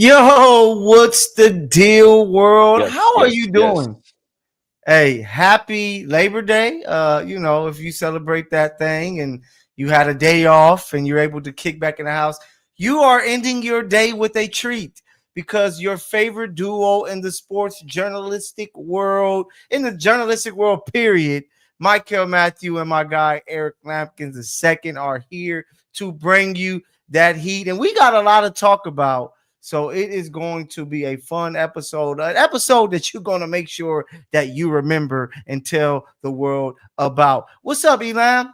Yo, what's the deal, world? Yes, How are yes, you yes. doing? Hey, happy Labor Day. If you celebrate that thing and you had a day off and you're able to kick back in the house, you are ending your day with a treat because your favorite duo in the sports journalistic world, period, Mykell Mathieu and my guy Eric Lambkins II are here to bring you that heat. And we got a lot to talk about. So it is going to be a fun episode, an episode that you're going to make sure that you remember and tell the world about. What's up, Elam?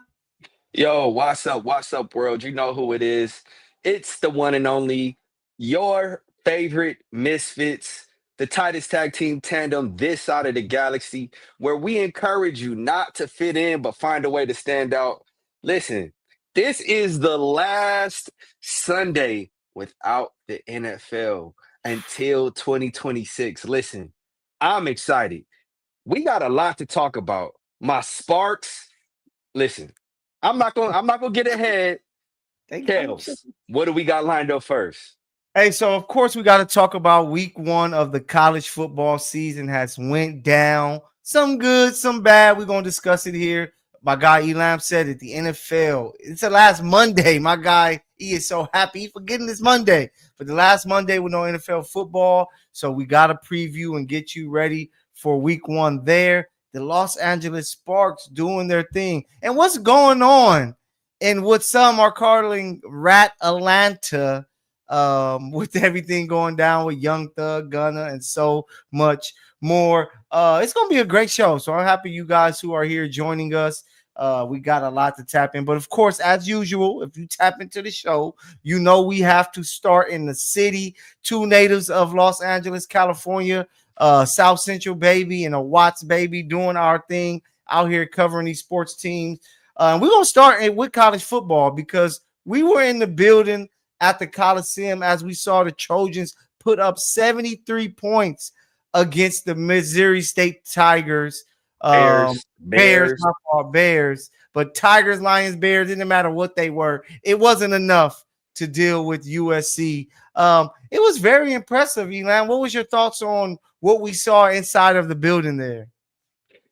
Yo, what's up? What's up, world? You know who it is. It's the one and only, your favorite Misfits, the tightest tag team tandem this side of the galaxy, where we encourage you not to fit in, but find a way to stand out. Listen, this is the last Sunday without the NFL until 2026. Listen, I'm excited. We got a lot to talk about. My Sparks. Listen, I'm not gonna get ahead. Kales, what do we got lined up first? Hey, so of course we got to talk about week one of the college football season has went down. Some good, some bad. We're gonna discuss it here. My guy Elam said it. The NFL. It's the last Monday. My guy, he is so happy for getting this Monday. But the last Monday with no NFL football, so we got to preview and get you ready for week one. There, the Los Angeles Sparks doing their thing, and what's going on in what some are calling Rat Atlanta with everything going down with Young Thug, Gunna, and so much more. It's going to be a great show. So I'm happy you guys who are here joining us. We got a lot to tap in. But of course, as usual, if you tap into the show, you know we have to start in the city. Two natives of Los Angeles, California, South Central baby and a Watts baby doing our thing out here covering these sports teams. We're going to start with college football because we were in the building at the Coliseum as we saw the Trojans put up 73 points against the Missouri State Tigers. Bears, Bears, Bears. my fault, Bears. But Tigers, Lions, Bears, didn't matter what they were. It wasn't enough to deal with USC. It was very impressive, Elan. What was your thoughts on what we saw inside of the building there?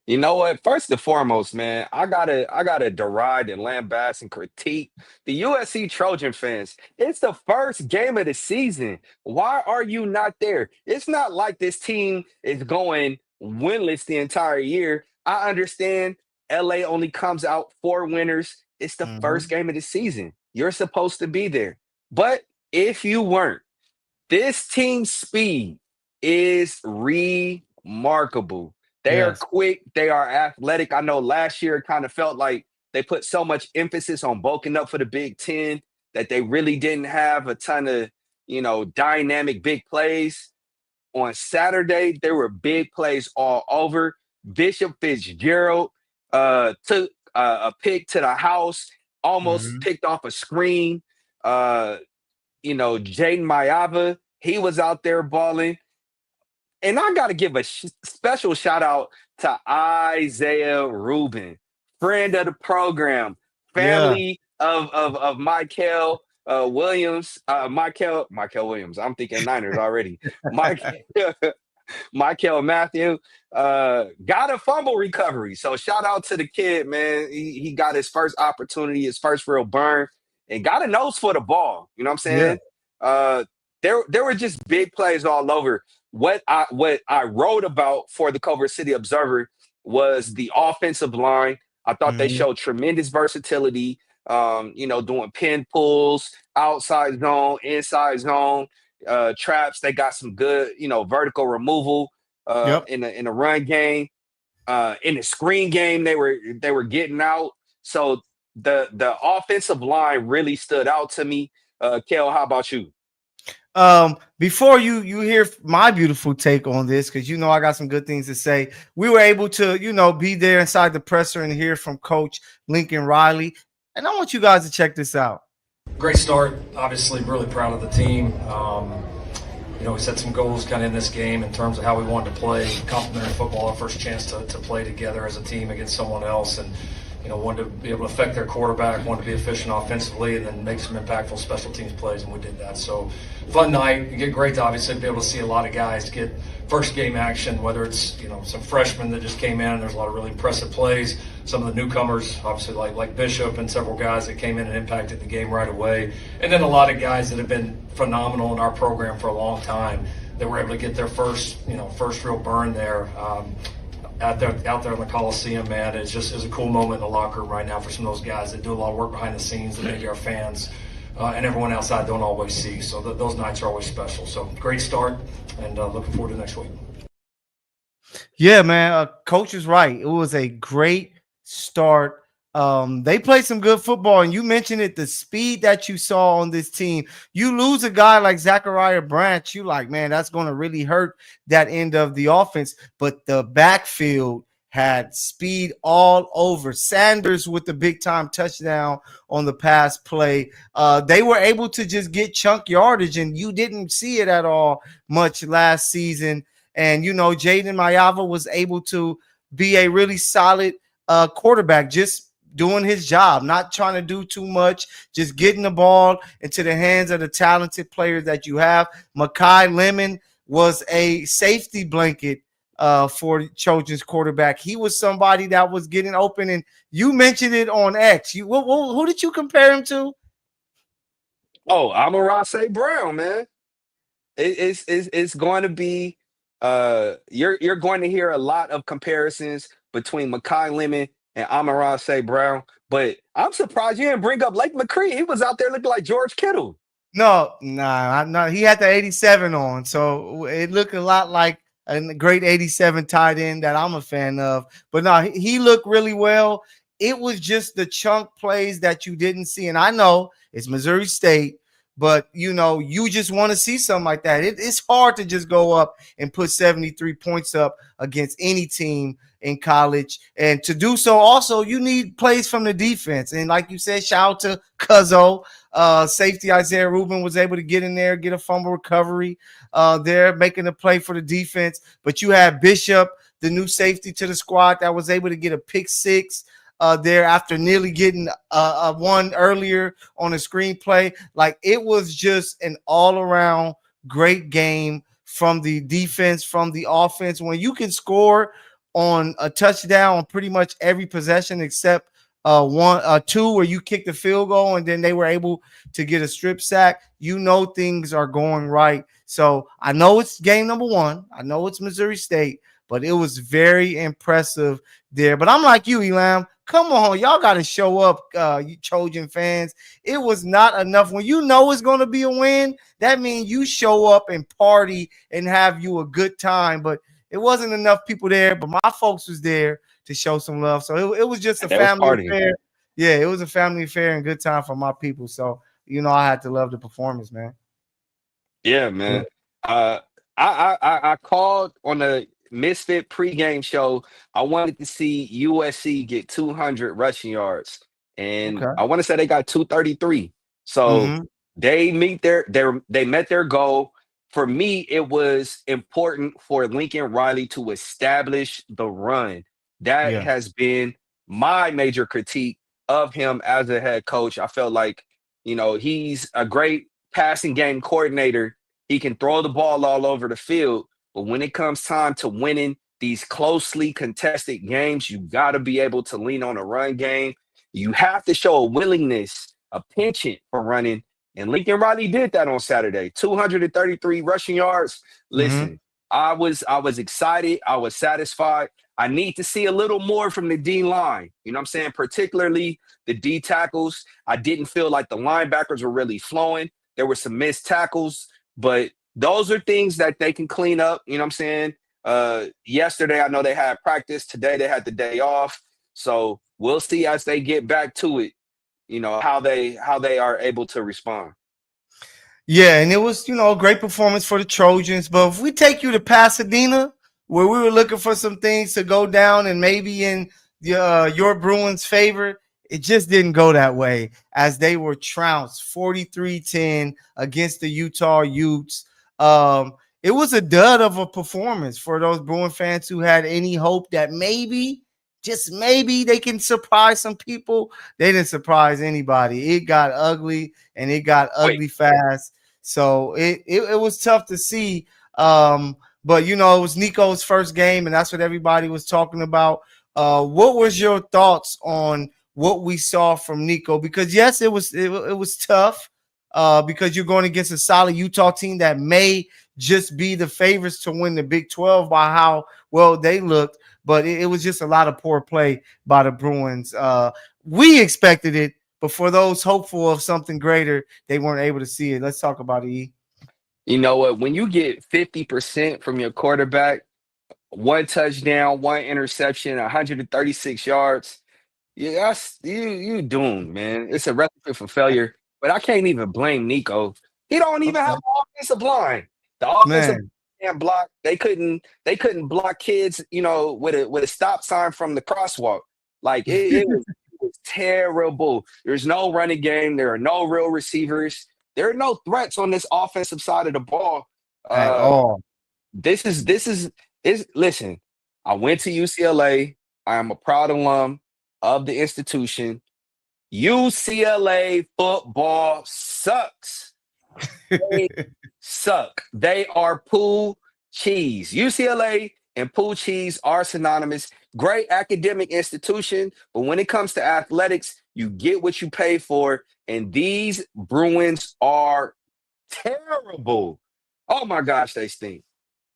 You know what? First and foremost, man, I gotta deride and lambaste and critique the USC Trojan fans. It's the first game of the season. Why are you not there? It's not like this team is going winless the entire year. I understand LA only comes out four winners. It's the first game of the season. You're supposed to be there. But if you weren't, this team's speed is remarkable. They are Yes. quick. They are athletic. I know last year it kind of felt like they put so much emphasis on bulking up for the Big Ten that they really didn't have a ton of, dynamic big plays. On Saturday, there were big plays all over. Bishop Fitzgerald took a pick to the house, almost Mhm. picked off a screen. Uh, Jaden Mayava, he was out there balling. And I got to give a special shout out to Isaiah Rubin, friend of the program, Yeah. family of Mykell Williams, Mykell Williams. I'm thinking Niners already. Mike, Mykell Mathieu got a fumble recovery. So shout out to the kid, man. He got his first opportunity, his first real burn, and got a nose for the ball. You know what I'm Yeah. saying? Uh, there were just big plays all over. What I wrote about for the Culver City Observer was the offensive line. I thought they Mhm. showed tremendous versatility. Doing pin pulls, outside zone, inside zone, traps. They got some good, vertical removal Yep. in the run game. In the screen game, they were getting out. So the offensive line really stood out to me. Kel, how about you? Before you hear my beautiful take on this, because I got some good things to say. We were able to be there inside the presser and hear from Coach Lincoln Riley, and I want you guys to check this out. Great start. Obviously, really proud of the team. We set some goals kind of in this game in terms of how we wanted to play complementary football, our first chance to play together as a team against someone else. And, wanted to be able to affect their quarterback, wanted to be efficient offensively, and then make some impactful special teams plays, and we did that. So fun night. You get great to obviously be able to see a lot of guys get first game action, whether it's some freshmen that just came in and there's a lot of really impressive plays, some of the newcomers, obviously like Bishop and several guys that came in and impacted the game right away, and then a lot of guys that have been phenomenal in our program for a long time that were able to get their first real burn there. Out there in the Coliseum, man, it's a cool moment in the locker room right now for some of those guys that do a lot of work behind the scenes that maybe our fans and everyone outside don't always see. So those nights are always special. So great start, and looking forward to next week. Yeah, man, Coach is right. It was a great start. They played some good football, and you mentioned it, the speed that you saw on this team. You lose a guy like Zachariah Branch, you like, man, that's going to really hurt that end of the offense. But the backfield had speed all over. Sanders with the big-time touchdown on the pass play. They were able to just get chunk yardage, and you didn't see it at all much last season. And, Jaden Mayava was able to be a really solid quarterback, just doing his job, not trying to do too much, just getting the ball into the hands of the talented players that you have. Mykell Lemon was a safety blanket for Trojans quarterback. He was somebody that was getting open, and you mentioned it on X. Who did you compare him to? Oh, embarrass Brown, man. It's going to be you're going to hear a lot of comparisons between Mykell Lemon and embarrass Brown, but I'm surprised you didn't bring up Lake McCree. He was out there looking like George Kittle. No. He had the 87 on, so it looked a lot like a great 87 tight end that I'm a fan of. But no, he looked really well. It was just the chunk plays that you didn't see, and I know it's Missouri State, but you just want to see something like that. It's hard to just go up and put 73 points up against any team in college, and to do so, also you need plays from the defense. And like you said, shout out to Cuzzo. Safety Isaiah Rubin was able to get in there, get a fumble recovery there, making a play for the defense. But you had Bishop, the new safety to the squad, that was able to get a pick six there after nearly getting one earlier on a screenplay. Like, it was just an all-around great game from the defense, from the offense. When you can score on a touchdown on pretty much every possession except two where you kick the field goal and then they were able to get a strip sack, things are going right. So I know it's game number one. I know it's Missouri State, but it was very impressive there. But I'm like you, Elam. Come on, y'all got to show up, you Trojan fans. It was not enough. When it's going to be a win, that means you show up and party and have you a good time. But it wasn't enough people there, but my folks was there to show some love. So it was just a family affair. Yeah, it was a family affair and good time for my people. So, I had to love the performance, man. Yeah, man. I called on the Misfit pregame show. I wanted to see USC get 200 rushing yards, and I want to say they got 233. So they met their goal. For me, it was important for Lincoln Riley to establish the run. That has been my major critique of him as a head coach. I felt like, he's a great passing game coordinator. He can throw the ball all over the field. But when it comes time to winning these closely contested games, you got to be able to lean on a run game. You have to show a willingness, a penchant for running. And Lincoln Riley did that on Saturday. 233 rushing yards. Listen, I was excited. I was satisfied. I need to see a little more from the D line. You know what I'm saying? Particularly the D tackles. I didn't feel like the linebackers were really flowing. There were some missed tackles, but those are things that they can clean up. You know what I'm saying? Yesterday, I know they had practice. Today, they had the day off. So we'll see as they get back to it, how they are able to respond. Yeah, and it was, a great performance for the Trojans. But if we take you to Pasadena, where we were looking for some things to go down and maybe in your Bruins' favor, it just didn't go that way as they were trounced 43-10 against the Utah Utes. It was a dud of a performance for those Bruin fans who had any hope that maybe just maybe they can surprise some people. They didn't surprise anybody. It got ugly, and it got Wait, ugly fast. So it was tough to see. But it was Nico's first game, and that's what everybody was talking about. What was your thoughts on what we saw from Nico? Because yes, it was tough. Because you're going against a solid Utah team that may just be the favorites to win the Big 12 by how well they looked. But it was just a lot of poor play by the Bruins. We expected it, but for those hopeful of something greater, they weren't able to see it. Let's talk about it, E. you know what? When you get 50% from your quarterback, one touchdown, one interception, 136 yards, yeah, that's you doomed, man. It's a recipe for failure. But I can't even blame Nico. He don't even have Okay. an offensive line. The offensive Man. can't block. They couldn't block kids, with a stop sign from the crosswalk. Like it was terrible. There's no running game. There are no real receivers. There are no threats on this offensive side of the ball. At Uh, all. this is listen. I went to UCLA. I am a proud alum of the institution. UCLA football sucks. They suck. They are pool cheese. UCLA and pool cheese are synonymous. Great academic institution, but when it comes to athletics, you get what you pay for. And these Bruins are terrible. Oh my gosh, they stink.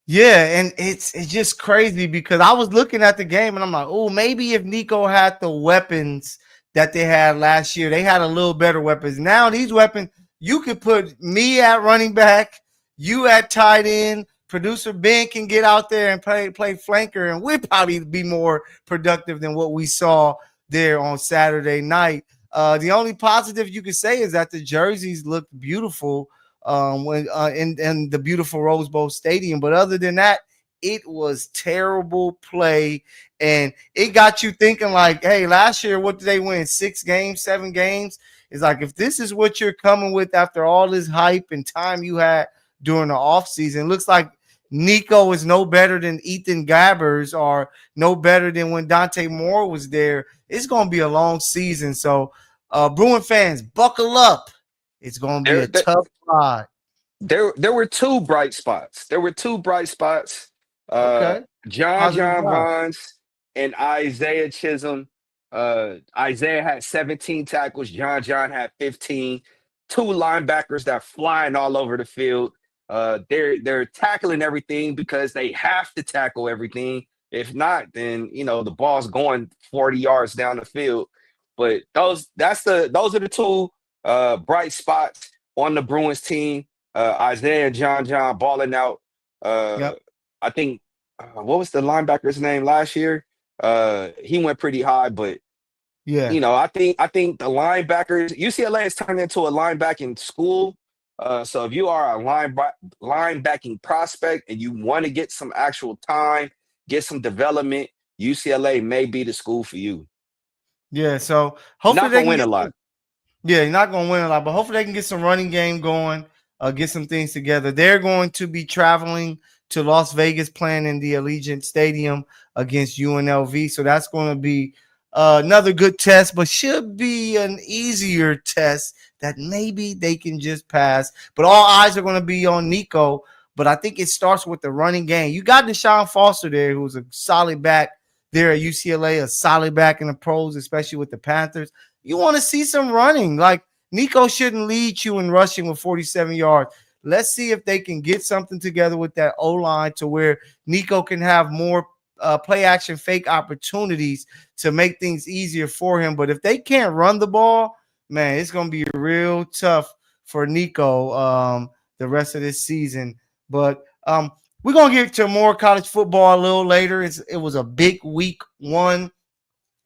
Yeah, and it's just crazy because I was looking at the game and I'm like, oh, maybe if Nico had the weapons that they had last year, they had a little better weapons. Now these weapons, you could put me at running back, you at tight end, producer Ben can get out there and play flanker, and we'd probably be more productive than what we saw there on Saturday night. The only positive you could say is that the jerseys looked beautiful when in the beautiful Rose Bowl Stadium. But other than that, it was terrible play, and it got you thinking like, hey, last year what did they win? 6 games, 7 games? It's like if this is what you're coming with after all this hype and time you had during the offseason, it looks like Nico is no better than Ethan Gabbers or no better than when Dante Moore was there. It's going to be a long season. So, Bruin fans, buckle up. It's going to be There, a there, tough ride. there were two bright spots. There were two bright spots. Okay. Positive John vibe. Vines and Isaiah Chisholm. Isaiah had 17 tackles. John had 15. Two linebackers that flying all over the field. They're tackling everything because they have to tackle everything. If not, then the ball's going 40 yards down the field. But those are the two bright spots on the Bruins team. Isaiah and John balling out. Yep. I think what was the linebacker's name last year? He went pretty high, but Yeah. I think the linebackers UCLA has turned into a linebacking school. So if you are a linebacking prospect and you want to get some actual time, get some development, UCLA may be the school for you. Yeah. So hopefully Not they gonna can win a get lot. Yeah, you're not going to win a lot, but hopefully they can get some running game going, get some things together. They're going to be traveling to Las Vegas, playing in the Allegiant Stadium against UNLV. So that's going to be another good test, but should be an easier test that maybe they can just pass. But all eyes are going to be on Nico. But I think it starts with the running game. You got Deshaun Foster there, who's a solid back there at UCLA, a solid back in the pros, especially with the Panthers. You want to see some running. Like Nico shouldn't lead you in rushing with 47 yards. Let's see if they can get something together with that O-line to where Nico can have more play action fake opportunities to make things easier for him. But if they can't run the ball, man, it's going to be real tough for Nico the rest of this season. But we're going to get to more college football a little later. It was a big week 1.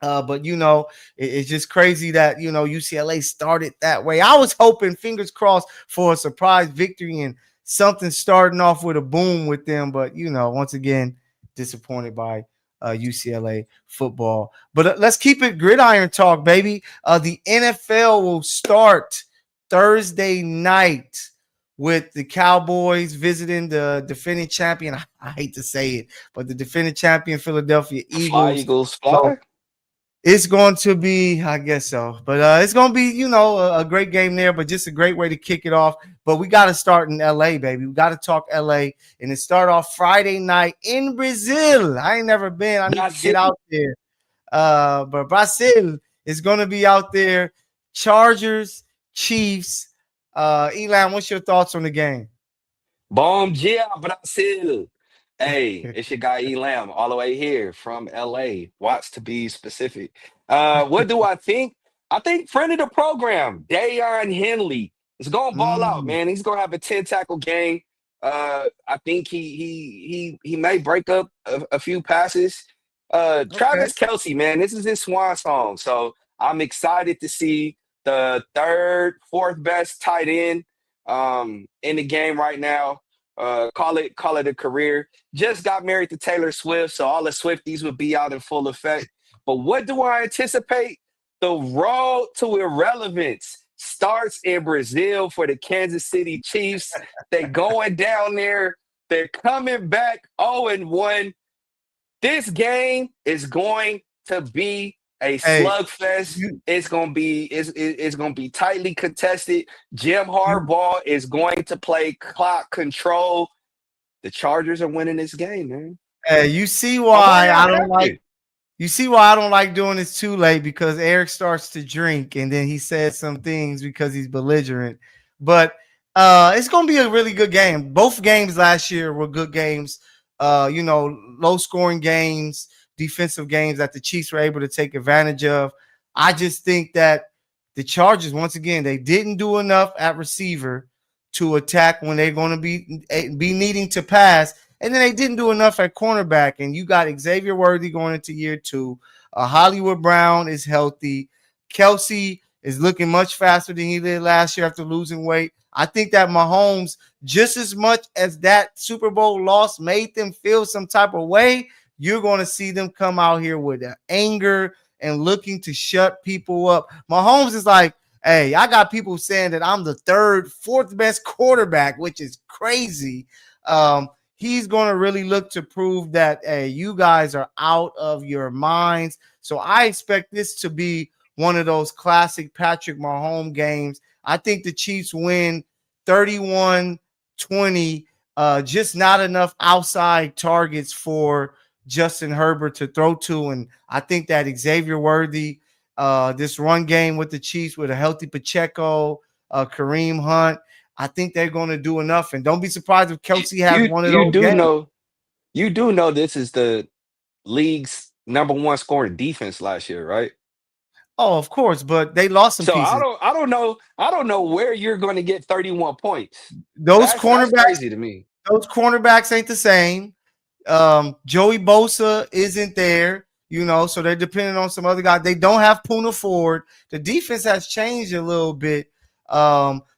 But it's just crazy that UCLA started that way. I was hoping, fingers crossed, for a surprise victory and something starting off with a boom with them. But once again, disappointed by UCLA football. But let's keep it gridiron talk, baby. The NFL will start Thursday night with the Cowboys visiting the defending champion. I hate to say it, but the defending champion Philadelphia Fly Eagles. Eagles So fly. It's going to be, I guess so, but it's going to be, a great game there, but just a great way to kick it off. But we got to start in LA, baby. We got to talk LA, and it start off Friday night in Brazil. I ain't never been. I need to That's get it. out there. But Brazil is going to be out there. Chargers, Chiefs. Elam, what's your thoughts on the game? Bom dia, Brasil. Hey, it's your guy Elam, all the way here from LA. Watts to be specific. What do I think? I think friend of the program, Dayon Henley, is gonna ball out, Mm, man. He's gonna have a 10 tackle game. I think he may break up a few passes. okay. Travis Kelsey, man, this is his swan song. So I'm excited to see the third, fourth best tight end in the game right now. Call it a career. Just got married to Taylor Swift, so all the Swifties would be out in full effect. But what do I anticipate? The road to irrelevance starts in Brazil for the Kansas City Chiefs. They're going down there. They're coming back 0-1. This game is going to be a Hey, slugfest. you, It's gonna be tightly contested. Jim you, Harbaugh is going to play clock control. The Chargers are winning this game, man. hey, you see Oh, what why I don't like. happened? You see why I don't like doing this too late because Eric starts to drink and then he says some things because he's belligerent. But it's gonna be a really good game. Both games last year were good games. Low scoring games, defensive games that the Chiefs were able to take advantage of. I just think that the Chargers, once again, they didn't do enough at receiver to attack when they're going to be needing to pass. And then they didn't do enough at cornerback. And you got Xavier Worthy going into year two. Hollywood Brown is healthy. Kelsey is looking much faster than he did last year after losing weight. I think that Mahomes, just as much as that Super Bowl loss made them feel some type of way, you're going to see them come out here with anger and looking to shut people up. Mahomes is like, hey, I got people saying that I'm the third, fourth best quarterback, which is crazy. He's going to really look to prove that, hey, you guys are out of your minds. So I expect this to be one of those classic Patrick Mahomes games. I think the Chiefs win 31-20. Just not enough outside targets for Justin Herbert to throw to. And I think that Xavier Worthy, this run game with the Chiefs with a healthy Pacheco, Kareem Hunt, I think they're going to do enough. And don't be surprised if Kelsey has You one of you those do games. know you do know this is the league's number one scoring defense last year, right? Oh, of course, but they lost some So I pieces. don't I don't know I don't know where you're going to get 31 points. Those That's cornerbacks, crazy to me. those cornerbacks ain't the same. Joey Bosa isn't there, so they're depending on some other guy. They don't have Puna Ford. The defense has changed a little bit.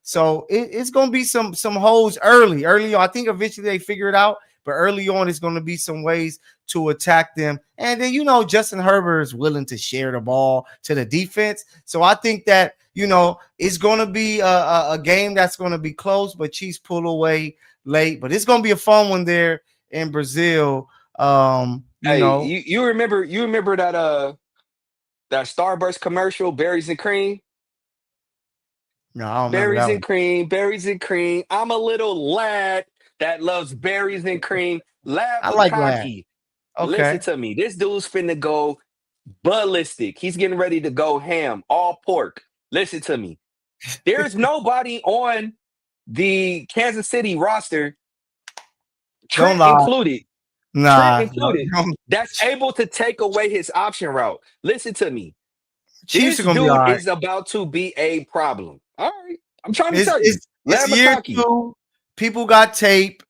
So it's going to be some holes early. Early on, I think eventually they figure it out, but early on, it's going to be some ways to attack them. And then, Justin Herbert is willing to share the ball to the defense. So I think that, it's going to be a game that's going to be close, but Chiefs pull away late. But it's going to be a fun one there in Brazil. Hey, you remember that Starburst commercial, Berries and Cream? No, I don't remember Berries that and one. cream, berries and cream. I'm a little lad that loves berries and cream. Lad I like that. McConkey. Listen Okay. to me. This dude's finna go ballistic. He's getting ready to go ham, all pork. Listen to me. There's nobody on the Kansas City roster, Don't Trent lie. included, Trent Nah. No, included, that's able to take away his option route. Listen to me. Chiefs This are going to be all dude right. is about to be a problem. All right. I'm trying to It's tell you. it's it's Lad year McConkey. two. People got tape.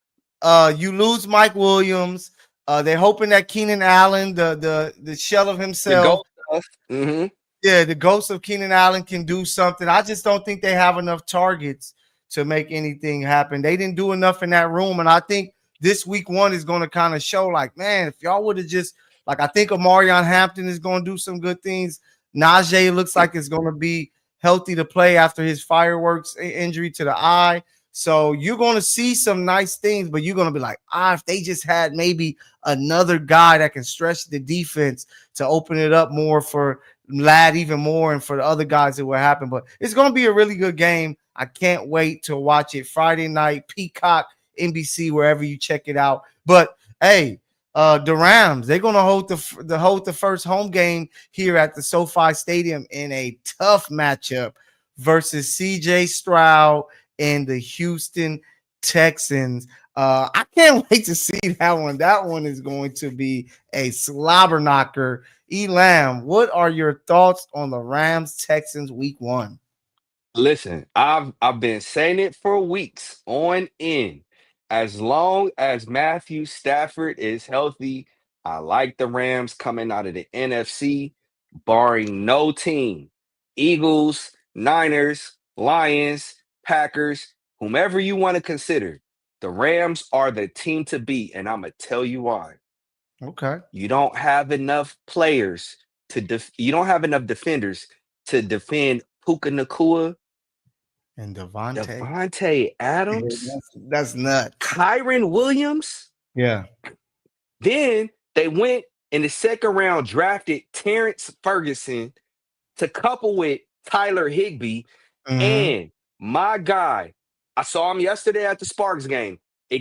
You lose Mike Williams. They're hoping that Keenan Allen, the shell of The himself, gold stuff. Mm-hmm. yeah, the ghost of Keenan Allen can do something. I just don't think they have enough targets to make anything happen. They didn't do enough in that room, and I think this week one is going to kind of show. Like, man, if y'all would have just like, I think Amarion Hampton is going to do some good things. Najee looks like it's going to be healthy to play after his fireworks injury to the eye. So you're going to see some nice things, but you're going to be like, if they just had maybe another guy that can stretch the defense to open it up more for Lad even more and for the other guys, it will happen. But it's going to be a really good game. I can't wait to watch it Friday night, Peacock, NBC, wherever you check it out. But hey, the Rams, they're going to hold the first home game here at the SoFi Stadium in a tough matchup versus CJ Stroud and the Houston Texans. I can't wait to see that one. That one is going to be a slobber knocker. Elam, what are your thoughts on the Rams Texans week 1? Listen, I've been saying it for weeks on end. As long as Matthew Stafford is healthy, I like the Rams coming out of the NFC, barring no team. Eagles, Niners, Lions, Packers, whomever you want to consider. The Rams are the team to beat, and I'm gonna tell you why. Okay. You don't have enough players you don't have enough defenders to defend Puka Nakua, And Devontae. Devontae Adams, That's nuts. Kyron Williams. Yeah. Then they went in the second round, drafted Terrence Ferguson to couple with Tyler Higbee. And my guy, I saw him yesterday at the Sparks game,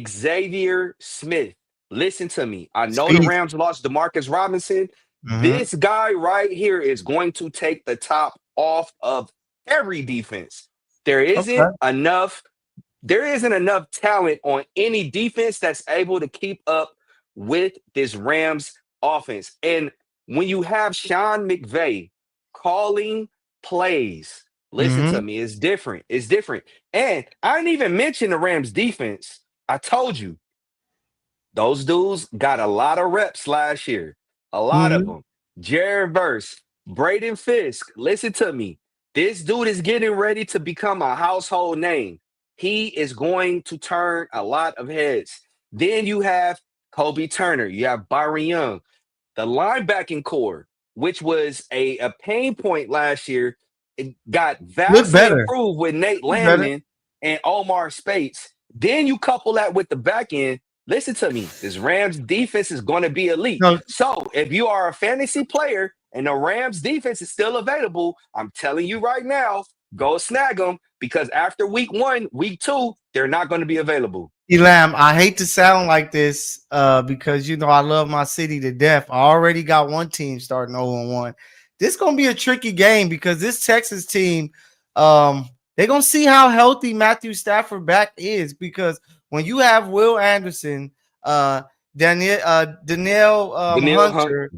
Xavier Smith. Listen to me. I know the Rams lost DeMarcus Robinson. This guy right here is going to take the top off of every defense. There isn't enough talent on any defense that's able to keep up with this Rams offense. And when you have Sean McVay calling plays, listen to me, it's different. It's different. And I didn't even mention the Rams defense. I told you, those dudes got a lot of reps last year. A lot of them. Jared Verse, Braden Fisk, listen to me. This dude is getting ready to become a household name. He is going to turn a lot of heads. Then you have Kobe Turner. You have Byron Young. The linebacking core, which was a pain point last year, it got vastly improved with Nate Landman and Omar Spates. Then you couple that with the back end. Listen to me. This Rams defense is going to be elite. So if you are a fantasy player and the Rams defense is still available, I'm telling you right now, go snag them, because after week 1, week 2, they're not going to be available. Elam, I hate to sound like this because, I love my city to death. I already got one team starting 0-1. This is going to be a tricky game because this Texas team, they're going to see how healthy Matthew Stafford back is, because when you have Will Anderson, Danielle Hunter,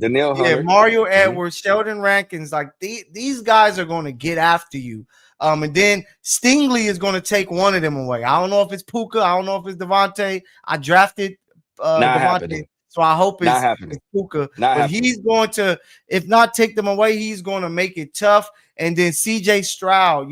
Mario Edwards, Sheldon Rankins, like these guys are going to get after you. And then Stingley is going to take one of them away. I don't know if it's Puka. I don't know if it's Devontae. I drafted Devontae, so I hope it's Puka. But he's going to, if not take them away, he's going to make it tough. And then CJ Stroud,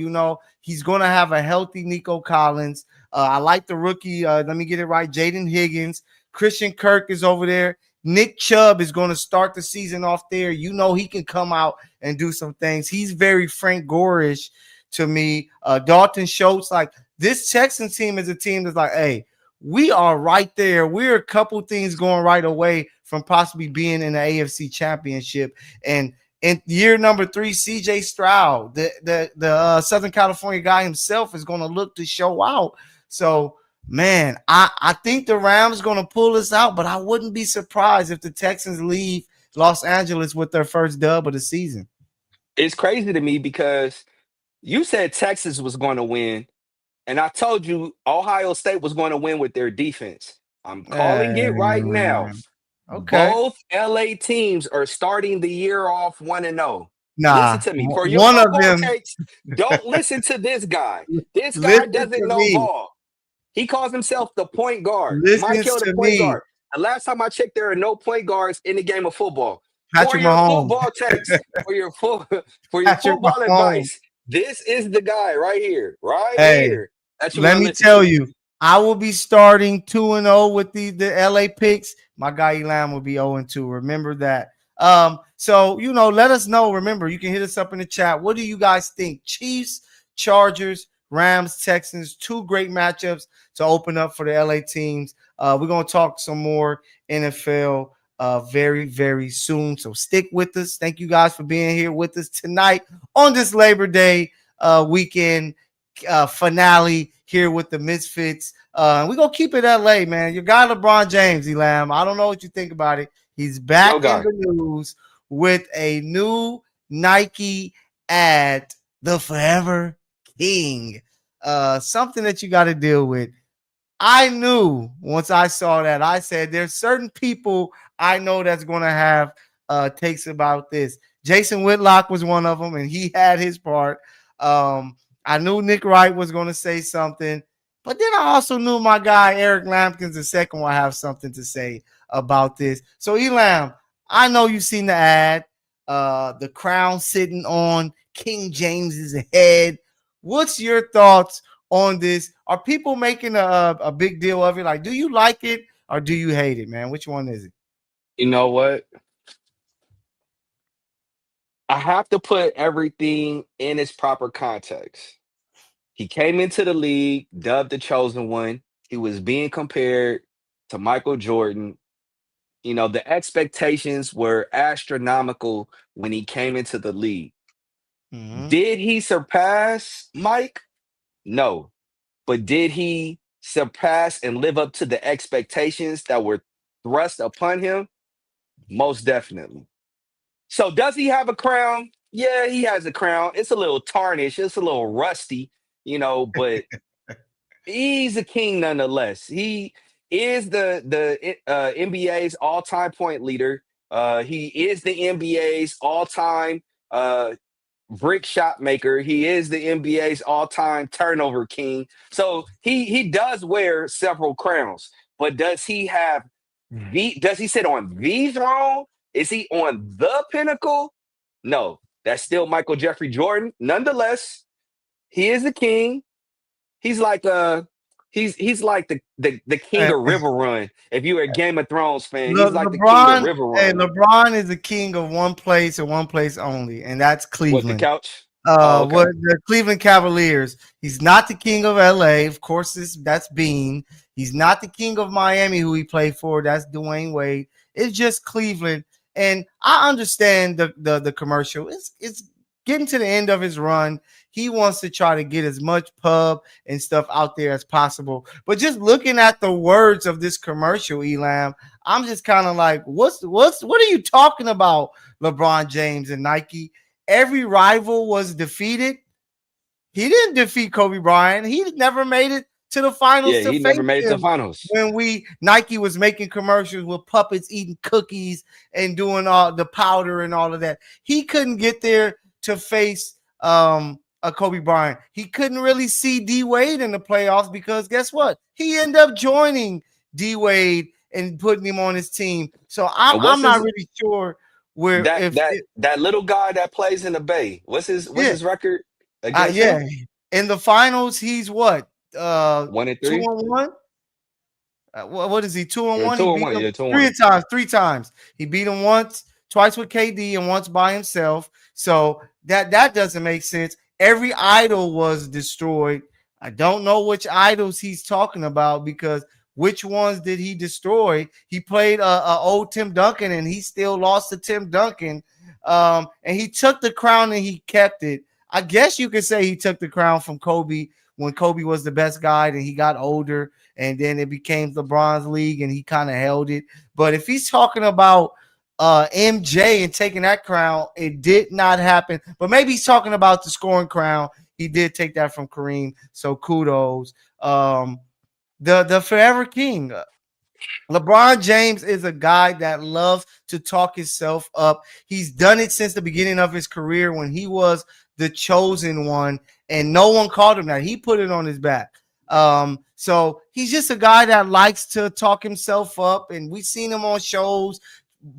he's going to have a healthy Nico Collins. I like the rookie. Let me get it right. Jaden Higgins. Christian Kirk is over there. Nick Chubb is going to start the season off there. He can come out and do some things. He's very Frank Gore-ish to me. Dalton Schultz, like this Texans team is a team that's like, hey, we are right there. We're a couple things going right away from possibly being in the AFC Championship. And in year number 3, CJ Stroud, the Southern California guy himself, is going to look to show out. So, man, I think the Rams are going to pull us out, but I wouldn't be surprised if the Texans leave Los Angeles with their first dub of the season. It's crazy to me because you said Texas was going to win, and I told you Ohio State was going to win with their defense. I'm calling it right now. Okay. Both LA teams are starting the year off 1-0. Nah, listen to me. For your one of them takes, don't listen to this guy. This guy doesn't know ball. He calls himself the point guard. Mykell, the point guard. The last time I checked, there are no point guards in the game of football. Patrick for your Mahomes. Football takes, for your football advice, this is the guy right here. Here. Let me tell you, I will be starting 2-0 with the LA picks. My guy Elam will be 0-2. Remember that. So let us know. Remember, you can hit us up in the chat. What do you guys think? Chiefs, Chargers, Rams, Texans, two great matchups to open up for the LA teams. We're going to talk some more NFL very, very soon. So stick with us. Thank you guys for being here with us tonight on this Labor Day weekend finale here with the Misfits. We're going to keep it LA, man. Your guy LeBron James, Elam. I don't know what you think about it. He's Yo, back in guy. the news with a new Nike ad, the Forever King. Something that you got to deal with. I knew once I saw that, I said there's certain people I know that's going to have takes about this. Jason Whitlock was one of them, and he had his part. I knew Nick Wright was going to say something, but then I also knew my guy Eric Lambkins the second will have something to say about this. So Elam, I know you've seen the ad, the crown sitting on King James's head. What's your thoughts on this? Are people making a big deal of it? Like, do you like it or do you hate it, man? Which one is it? You know what? I have to put everything in its proper context. He came into the league, dubbed the chosen one. He was being compared to Michael Jordan. You know, the expectations were astronomical when he came into the league. Mm-hmm. Did he surpass Mike? No. But did he surpass and live up to the expectations that were thrust upon him? Most definitely. So does he have a crown? Yeah, he has a crown. It's a little tarnished, it's a little rusty, but he's a king nonetheless. He is the NBA's all-time point leader. He is the NBA's all-time brick shot maker. He is the NBA's all-time turnover king. So he does wear several crowns. But does he have does he sit on the throne? Is he on the pinnacle? No, that's still Michael Jeffrey Jordan. Nonetheless, he is the king. He's like he's like the king of River Run. If you're a Game of Thrones fan, he's like the king of LeBron, River hey, Run. LeBron is the king of one place and one place only, and that's What, the Cleveland. couch? Oh, What okay. the Cleveland Cavaliers. He's not the king of LA, of course. That's Bean. He's not the king of Miami, who he played for. That's Dwayne Wade. It's just Cleveland, and I understand the commercial. It's getting to the end of his run. He wants to try to get as much pub and stuff out there as possible. But just looking at the words of this commercial, Elam, I'm just kind of like, what are you talking about, LeBron James and Nike? Every rival was defeated. He didn't defeat Kobe Bryant. He never made it to the finals Yeah, to he face never made it to the him finals. when Nike was making commercials with puppets eating cookies and doing all the powder and all of that. He couldn't get there to face a Kobe Bryant. He couldn't really see D Wade in the playoffs because guess what? He ended up joining D Wade and putting him on his team. So And I'm what's not his really sure where that if that it, that little guy that plays in the Bay? What's yeah. his record against Yeah, him? in the finals, he's what? 1-3 2-1. What is he? Two and or one. He two and beat one? him Yeah, 2-1. three times. Three times. He beat him once, twice with KD, and once by himself. So that doesn't make sense. Every idol was destroyed. I don't know which idols he's talking about because which ones did he destroy? He played a old Tim Duncan, and he still lost to Tim Duncan. And he took the crown and he kept it. I guess you could say he took the crown from Kobe when Kobe was the best guy, and he got older, and then it became LeBron's league, and he kind of held it. But if he's talking about MJ and taking that crown, it did not happen. But maybe he's talking about the scoring crown. He did take that from Kareem, so kudos. The Forever King. LeBron James is a guy that loves to talk himself up. He's done it since the beginning of his career when he was the chosen one, and no one called him that. He put it on his back. So he's just a guy that likes to talk himself up, and we've seen him on shows.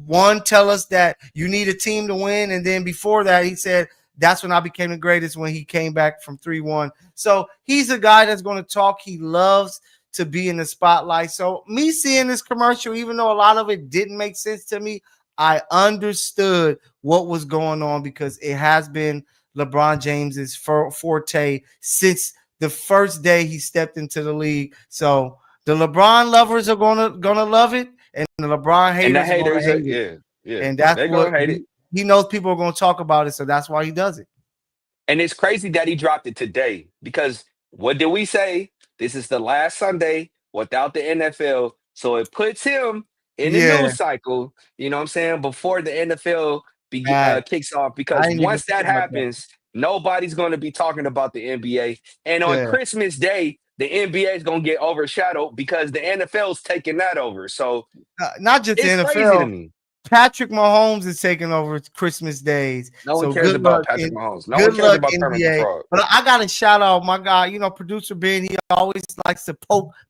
One tell us that you need a team to win, and then before that, he said that's when I became the greatest when he came back from 3-1. So he's a guy that's going to talk. He loves to be in the spotlight. So me seeing this commercial, even though a lot of it didn't make sense to me, I understood what was going on because it has been LeBron James's forte since the first day he stepped into the league. So the LeBron lovers are gonna love it, and the LeBron And the haters are gonna haters, are, hate it. yeah, And that's they're what gonna hate it. he knows people are gonna talk about it, so that's why he does it. And it's crazy that he dropped it today because what did we say? This is the last Sunday without the NFL. So it puts him in the Yeah, news cycle, you know what I'm saying, before the NFL right. kicks off. I Because ain't even once think that about that. happens, nobody's going to be talking about the NBA. And on Yeah. Christmas Day, the NBA is going to get overshadowed because the NFL's taking that over. So Not just the it's crazy to NFL. me. Patrick Mahomes is taking over Christmas days. No one So cares good about luck Patrick in Mahomes. No one good cares luck about Kermit the NBA. Frog. But I got to shout out my guy, producer Ben. He always likes to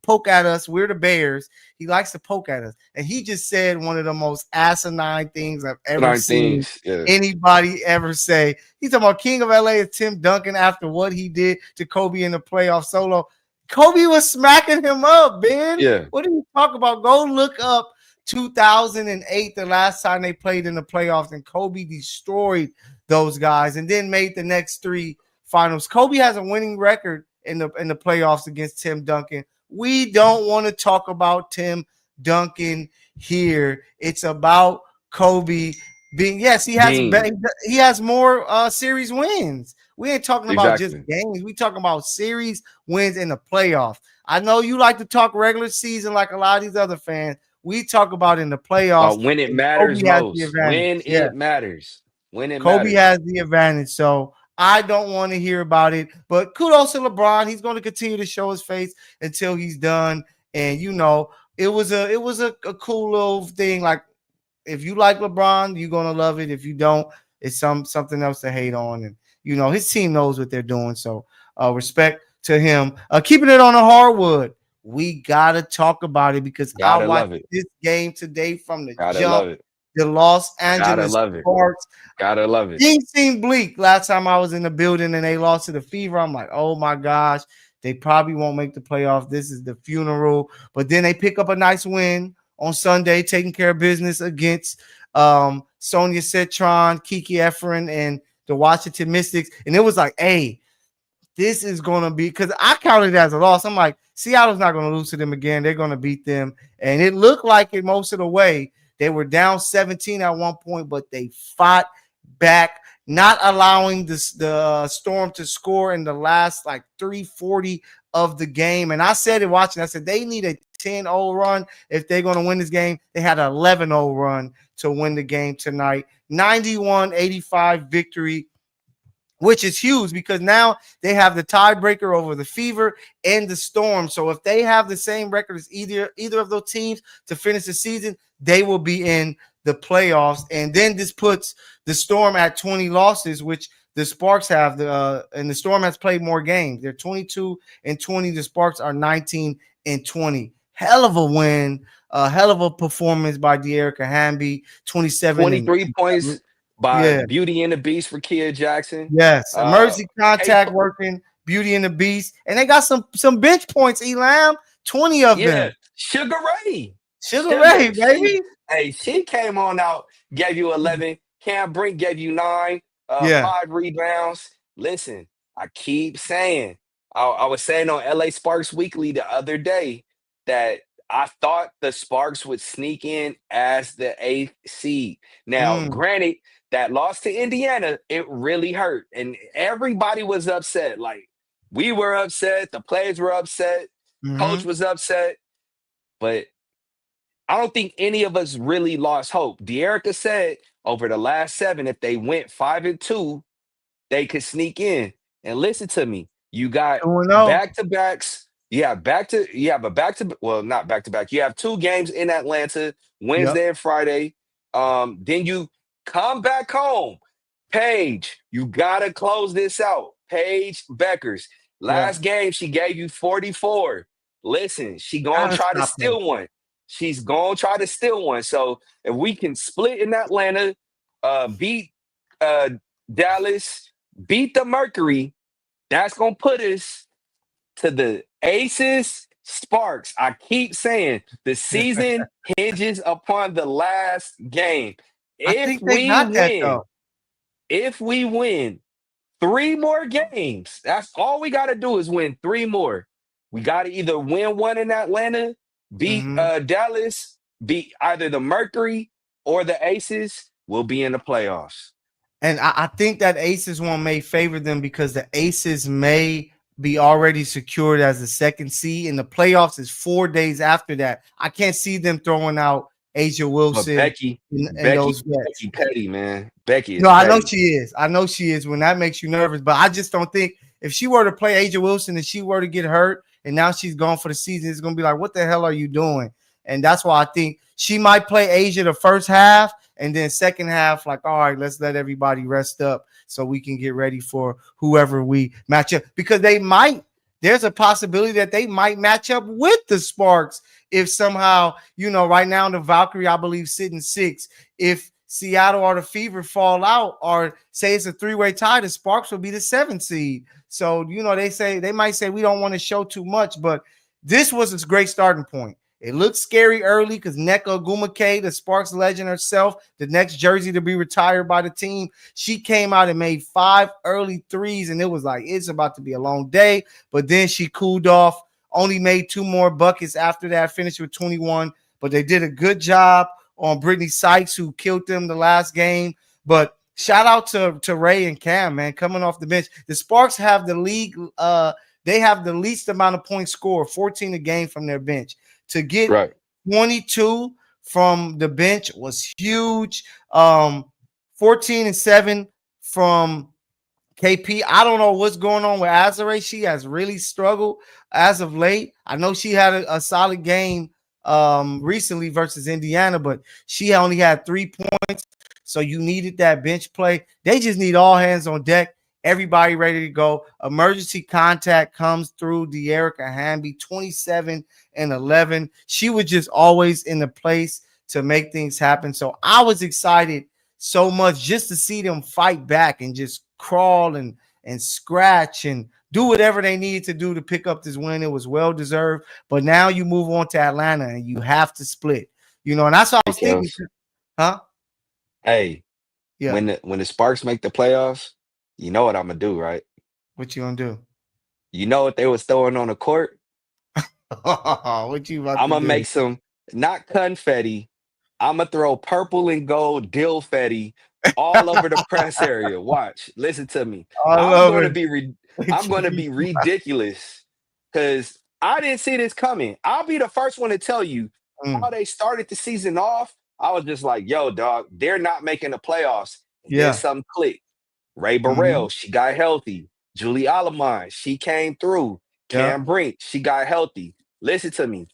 poke at us. We're the Bears. He likes to poke at us. And he just said one of the most asinine things I've ever seen Yeah. anybody ever say. He's talking about King of LA is Tim Duncan after what he did to Kobe in the playoff solo. Kobe was smacking him up, Ben. Yeah. What are you talking about? Go look up 2008, the last time they played in the playoffs, and Kobe destroyed those guys and then made the next three finals. Kobe has a winning record in the playoffs against Tim Duncan. We don't want to talk about Tim Duncan here. It's about Kobe being, yes, he has more series wins. We ain't talking about just games. We talking about series wins in the playoffs. I know you like to talk regular season like a lot of these other fans. We talk about in the playoffs when it matters most. When it matters. When it Kobe matters. has the advantage. So I don't want to hear about it. But kudos to LeBron. He's going to continue to show his face until he's done. And it was a cool little thing. Like, if you like LeBron, you're gonna love it. If you don't, it's something else to hate on. And his team knows what they're doing. So respect to him. Keeping it on the hardwood. We gotta talk about it because I watched this game today from the jump. The Los Angeles Sparks. Gotta love it. Things seemed bleak last time I was in the building and they lost to the Fever. I'm like, oh my gosh, they probably won't make the playoffs. This is the funeral. But then they pick up a nice win on Sunday, taking care of business against Sonia Citron, Kiki Efren, and the Washington Mystics. And it was like, hey, this is going to be, because I counted it as a loss. I'm like, Seattle's not going to lose to them again. They're going to beat them. And it looked like it most of the way. They were down 17 at one point, but they fought back, not allowing the Storm to score in the last like 3:40 of the game. And I said it watching, I said they need a 10-0 run if they're going to win this game. They had an 11-0 run to win the game tonight. 91-85 victory, which is huge because now they have the tiebreaker over the Fever and the Storm. So if they have the same record as either of those teams to finish the season, they will be in the playoffs. And then this puts the Storm at 20 losses, which the Sparks have. And the Storm has played more games. They're 22-20. The Sparks are 19-20. Hell of a win. Hell of a performance by De'Erica Hamby. 23 points by Beauty and the Beast for Kia Jackson. Yes, emergency contact working, Beauty and the Beast. And they got some bench points, Elam. 20 of them. Sugar Ray. Sugar Ray, baby. She came on out, gave you 11. Cam Brink gave you 9, 5 rebounds. Listen, I keep saying, I was saying on LA Sparks Weekly the other day that I thought the Sparks would sneak in as the 8th seed. Now, granted, that loss to Indiana, it really hurt. And everybody was upset. Like, we were upset. The players were upset. Coach was upset. But I don't think any of us really lost hope. De'Erica said over the last 7, if they went 5-2, they could sneak in. And listen to me. You got back-to-backs. Not back-to-back. You have 2 games in Atlanta, Wednesday and Friday. Then you come back home. Paige, you got to close this out. Paige Beckers. Last game, she gave you 44. Listen, she going to try to steal one. She's going to try to steal one. So if we can split in Atlanta, beat Dallas, beat the Mercury, that's going to put us to the Aces, Sparks. I keep saying the season hinges upon the last game. If we win 3 more games. That's all we got to do is win 3 more. We got to either win one in Atlanta, beat Mhm. Dallas, beat either the Mercury or the Aces. We'll be in the playoffs. And I think that Aces one may favor them because the Aces may be already secured as the second seed, and the playoffs is 4 days after that. I can't see them throwing out Asia But Wilson Becky, and Becky, those vets. Becky petty, man. Becky No, is I know petty. she is. I know she is when that makes you nervous, but I just don't think if she were to play Asia Wilson and she were to get hurt and now she's gone for the season, it's going to be like, what the hell are you doing? And that's why I think she might play Asia the first half and then second half, like, all right, let's let everybody rest up so we can get ready for whoever we match up because there's a possibility that they might match up with the Sparks if somehow, right now the Valkyrie, I believe, sitting 6. If Seattle or the Fever fall out, or say it's a 3-way tie, the Sparks will be the 7th seed. So, they might say we don't want to show too much, but this was a great starting point. It looked scary early because Nneka Ogwumike, the Sparks legend herself, the next jersey to be retired by the team, she came out and made 5 early threes, and it was like it's about to be a long day. But then she cooled off, only made 2 more buckets after that, finished with 21. But they did a good job on Brittany Sykes, who killed them the last game. But shout out to Ray and Cam, man, coming off the bench. The Sparks have the league. They have the least amount of points scored, 14 a game from their bench. To get Right. 22 from the bench was huge. 14-7 from KP. I don't know what's going on with Azare. She has really struggled as of late. I know she had a solid game recently versus Indiana, but she only had 3 points. So you needed that bench play. They just need all hands on deck. Everybody ready to go. Emergency contact comes through De'Erica Hamby, 27-11. She was just always in the place to make things happen. So I was excited so much just to see them fight back and just crawl and scratch and do whatever they needed to do to pick up this win. It was well deserved. But now you move on to Atlanta and you have to split. And that's what I was thinking. Huh? Hey, Yeah. when the Sparks make the playoffs, you know what I'm gonna do, right? What you gonna do? You know what they was throwing on the court? What you about I'm to gonna do? make some not confetti. I'm gonna throw purple and gold dilfetti all over the press area. Watch, listen to me. I I'm love gonna it. be I'm gonna be ridiculous because I didn't see this coming. I'll be the first one to tell you how they started the season off. I was just like, yo, dog, they're not making the playoffs. And then Yeah. something clicked. Ray Mhm. Burrell, she got healthy. Julie Alamine, she came through. Yeah. Cam Brink, she got healthy. Listen to me.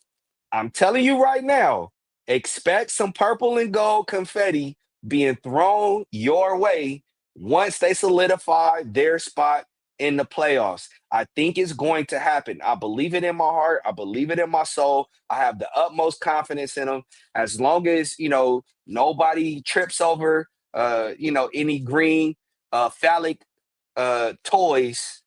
I'm telling you right now, expect some purple and gold confetti being thrown your way once they solidify their spot in the playoffs. I think it's going to happen. I believe it in my heart. I believe it in my soul. I have the utmost confidence in them. As long as, nobody trips over, any green phallic toys,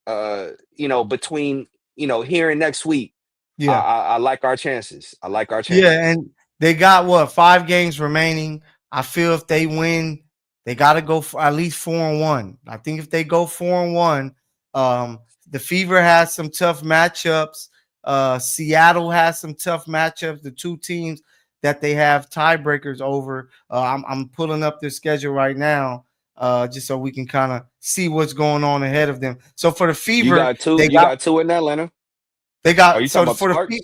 between, here and next week. Yeah. I like our chances. I like our chances. Yeah, and they got 5 games remaining. I feel if they win, they got to go for at least 4-1. I think if they go 4-1, the Fever has some tough matchups. Seattle has some tough matchups. The 2 teams that they have tiebreakers over. I'm pulling up their schedule right now, just so we can kind of see what's going on ahead of them. So for the You Fever, got two. You got two in Atlanta. Are you talking about Sparks?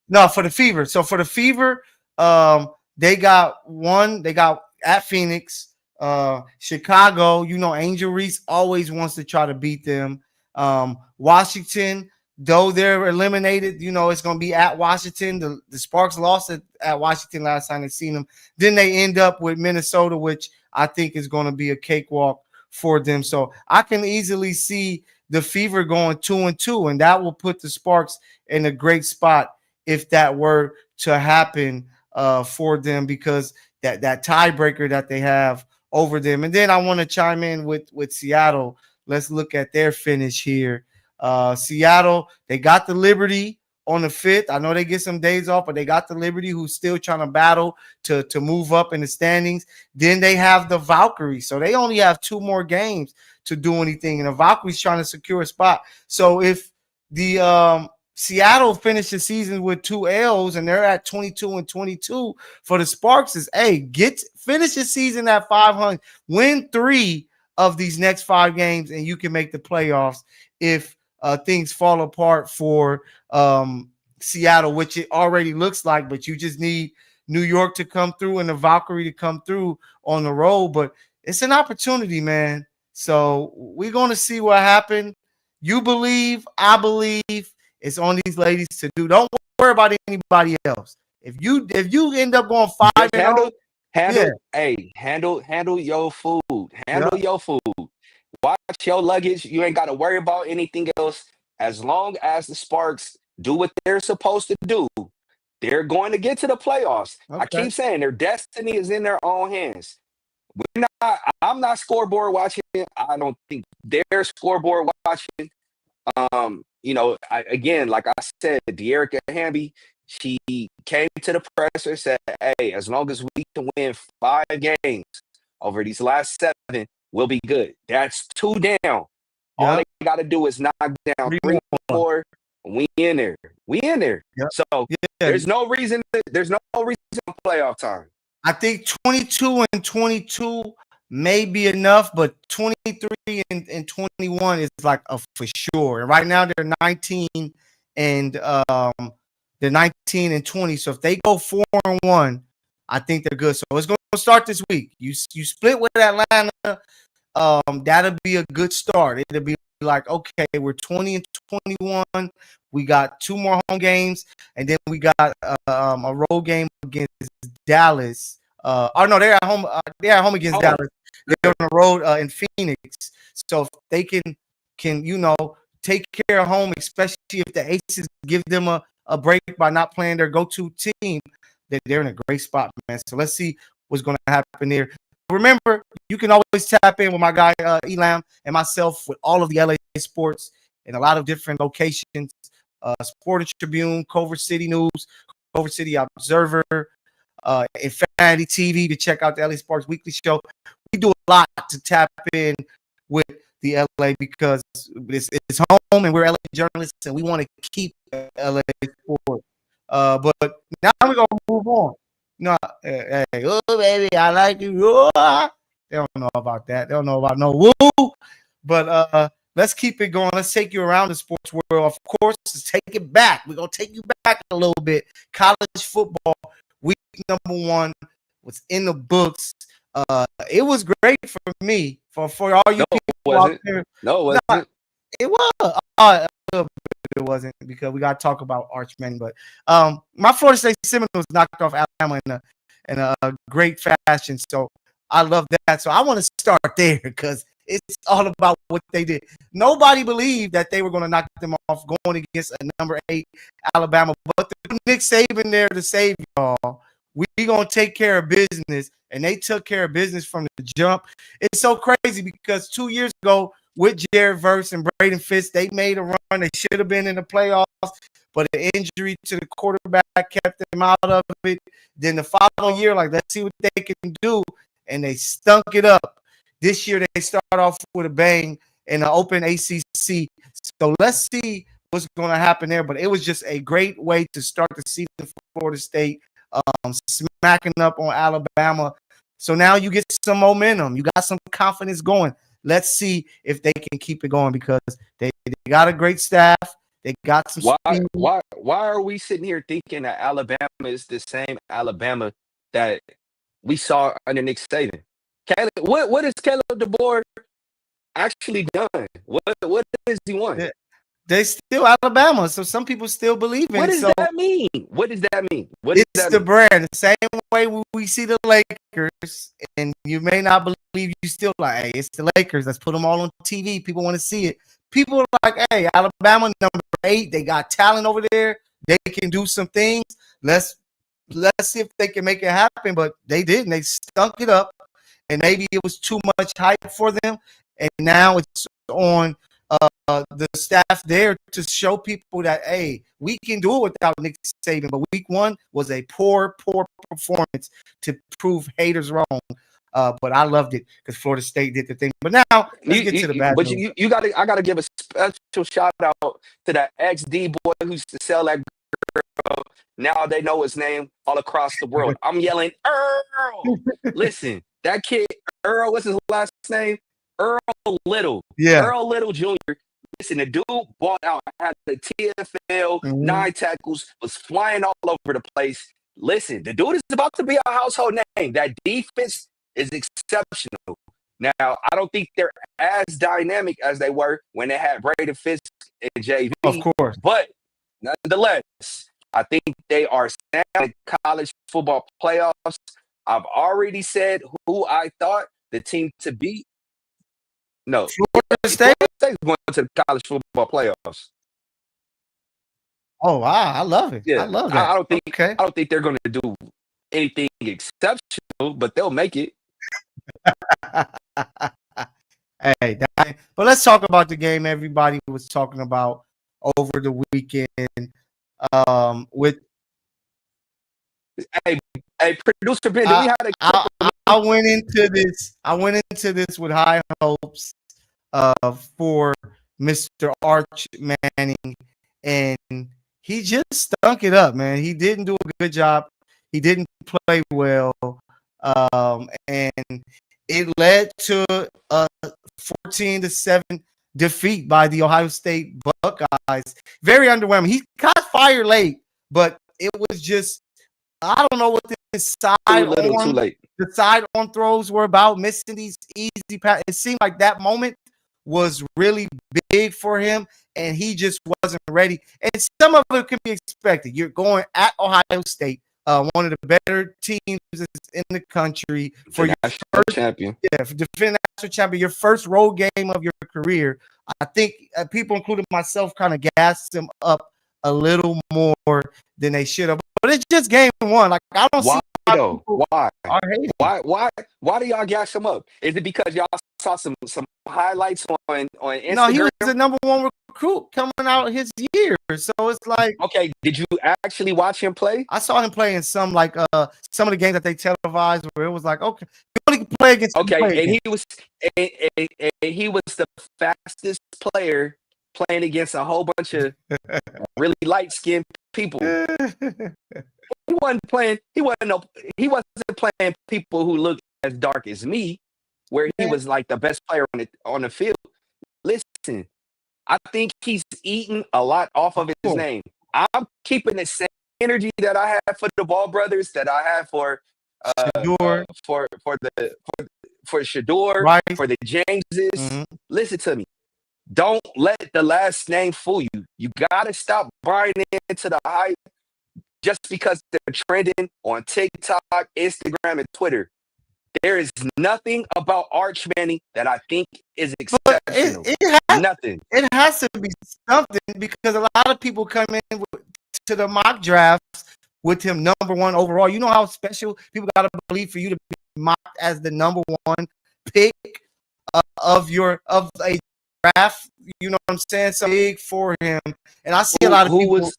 No, for the Fever. So for the Fever, they got one. They got at Phoenix, Chicago. Angel Reese always wants to try to beat them. Washington, though they're eliminated, it's going to be at Washington. The Sparks lost at Washington last time they seen them. Then they end up with Minnesota, which I think is going to be a cakewalk for them. So I can easily see the Fever going 2-2, and that will put the Sparks in a great spot if that were to happen for them, because that tiebreaker that they have over them. And then I want to chime in with Seattle. Let's look at their finish here. Seattle, they got the Liberty on the 5th. I know they get some days off, but they got the Liberty, who's still trying to battle to move up in the standings. Then they have the Valkyries. So they only have 2 more games to do anything. And the Valkyries trying to secure a spot. So if the Seattle finished the season with 2 L's and they're at 22-22 for the Sparks, is finish the season at 500, win 3 of these next 5 games, and you can make the playoffs if things fall apart for Seattle, which it already looks like, but you just need New York to come through and the Valkyrie to come through on the road. But it's an opportunity, man. So we're going to see what happens. You believe, I believe. It's on these ladies to do. Don't worry about anybody else. If you end up going 5-0, handle your food. Handle your food. Watch your luggage. You ain't got to worry about anything else. As long as the Sparks do what they're supposed to do, they're going to get to the playoffs. Okay. I keep saying their destiny is in their own hands. I'm not scoreboard watching. I don't think they're scoreboard watching. Like I said, De'Erica Hamby, she came to the presser and said, hey, as long as we can win 5 games over these last 7, we'll be good. That's 2 down. Yep. All they got to do is knock down 3 more. We in there. Yep. So there's no reason on playoff time. I think 22-22 may be enough, but 23 and 21 is like a for sure. And right now they're 19 and 20. So if they go 4-1, I think they're good. So it's going to start this week. You split with Atlanta. That'll be a good start. It'll be like, okay, we're 20-21. We got 2 more home games, and then we got a road game against Dallas. They're at home. They're at home against Dallas. They're on the road in Phoenix. So if they can take care of home, especially if the Aces give them a break by not playing their go-to team, that they're in a great spot, man. So let's see what's going to happen there. Remember, you can always tap in with my guy Elam and myself with all of the LA sports in a lot of different locations. Sports Tribune, Culver City News, Culver City Observer, Infinity TV to check out the LA Sparks Weekly Show. We do a lot to tap in with the LA because it's home and we're LA journalists and we want to keep LA sport. But now we're going to move on. No, hey, oh baby, I like you. Oh. They don't know about that. They don't know about no woo. But let's keep it going. Let's take you around the sports world. Of course, let's take it back. We're going to take you back a little bit. College football, week number 1 was in the books. It was great for me, for all you people out there. No, it wasn't. It was. It wasn't because we got to talk about Arch Manning. But my Florida State Seminoles knocked off Alabama in a great fashion. So I love that. So I want to start there because it's all about what they did. Nobody believed that they were going to knock them off going against a number 8 Alabama. But Nick Saban there to save y'all. We going to take care of business. And they took care of business from the jump. It's so crazy because 2 years ago, with Jared Verse and Braden Fitz, they made a run. They should have been in the playoffs, but an injury to the quarterback kept them out of it. Then the following year, let's see what they can do, and they stunk it up. This year, they start off with a bang in an open ACC. So let's see what's going to happen there. But it was just a great way to start the season for Florida State, smacking up on Alabama. So now you get some momentum. You got some confidence going. Let's see if they can keep it going because they got a great staff. They got some. Why are we sitting here thinking that Alabama is the same Alabama that we saw under Nick Saban? Caleb, what has Caleb DeBoer actually done? What has he won? They still Alabama, so some people still believe in it. What does that mean? What does that mean? It's the brand. The same way we see the Lakers, and you may not believe, you still like, hey, it's the Lakers. Let's put them all on TV. People want to see it. People are like, hey, Alabama number 8. They got talent over there. They can do some things. Let's see if they can make it happen. But they didn't. They stunk it up, and maybe it was too much hype for them. And now it's on the staff there to show people that, hey, we can do it without Nick Saban. But week one was a poor performance to prove haters wrong. But I loved it because Florida State did the thing. But now let's get to the bad news. I gotta give a special shout out to that XD boy who used to sell that girl. Now they know his name all across the world. I'm yelling, Earl. Listen, that kid, Earl, what's his last name? Earl Little. Yeah. Earl Little Jr. Listen, the dude bought out, had the TFL, 9 tackles, was flying all over the place. Listen, the dude is about to be a household name. That defense is exceptional. Now, I don't think they're as dynamic as they were when they had Braden Fisk and JV. Of course. But nonetheless, I think they are sound in college football playoffs. I've already said who I thought the team to beat. No, Florida State is going to the college football playoffs. Oh wow, I love it. Yeah, I love that. I don't think. Okay. I don't think they're going to do anything exceptional, but they'll make it. Hey, but let's talk about the game everybody was talking about over the weekend. With hey, producer Ben, we had I went into this with high hopes for Mr. Arch Manning, and he just stunk it up, man. He didn't do a good job. He didn't play well, and it led to a 14-7 defeat by the Ohio State Buckeyes. Very underwhelming. He got fired late, but it was just, I don't know what this the side on throws were about, missing these easy passes. It seemed like that moment was really big for him, and he just wasn't ready. And some of it can be expected. You're going at Ohio State, one of the better teams in the country, for your first champion. Yeah, for defending national champion, your first road game of your career. I think people, including myself, kind of gassed him up a little more than they should have. But it's just game one. Like, I don't see though. Why do y'all gas him up? Is it because y'all saw some highlights on Instagram? No, he was the number one recruit coming out his year. So it's like, okay, did you actually watch him play? I saw him play in some of the games that they televised where it was like, okay, you only play against. Okay, and he was the fastest player playing against a whole bunch of really light-skinned people. He wasn't playing people who looked as dark as me, where he was like the best player on the field. Listen, I think he's eating a lot off of his name. I'm keeping the same energy that I have for the Ball brothers, that I have for Shador, for Shador, right, for the Jameses. Listen to me. Don't let the last name fool you. You gotta stop buying into the hype just because they're trending on TikTok, Instagram, and Twitter. There is nothing about Arch Manning that I think is exceptional. Nothing. It has to be something, because a lot of people come in to the mock drafts with him number one overall. You know how special people got to believe for you to be mocked as the number one pick of a draft. You know what I'm saying? So big for him, and I see a lot of people.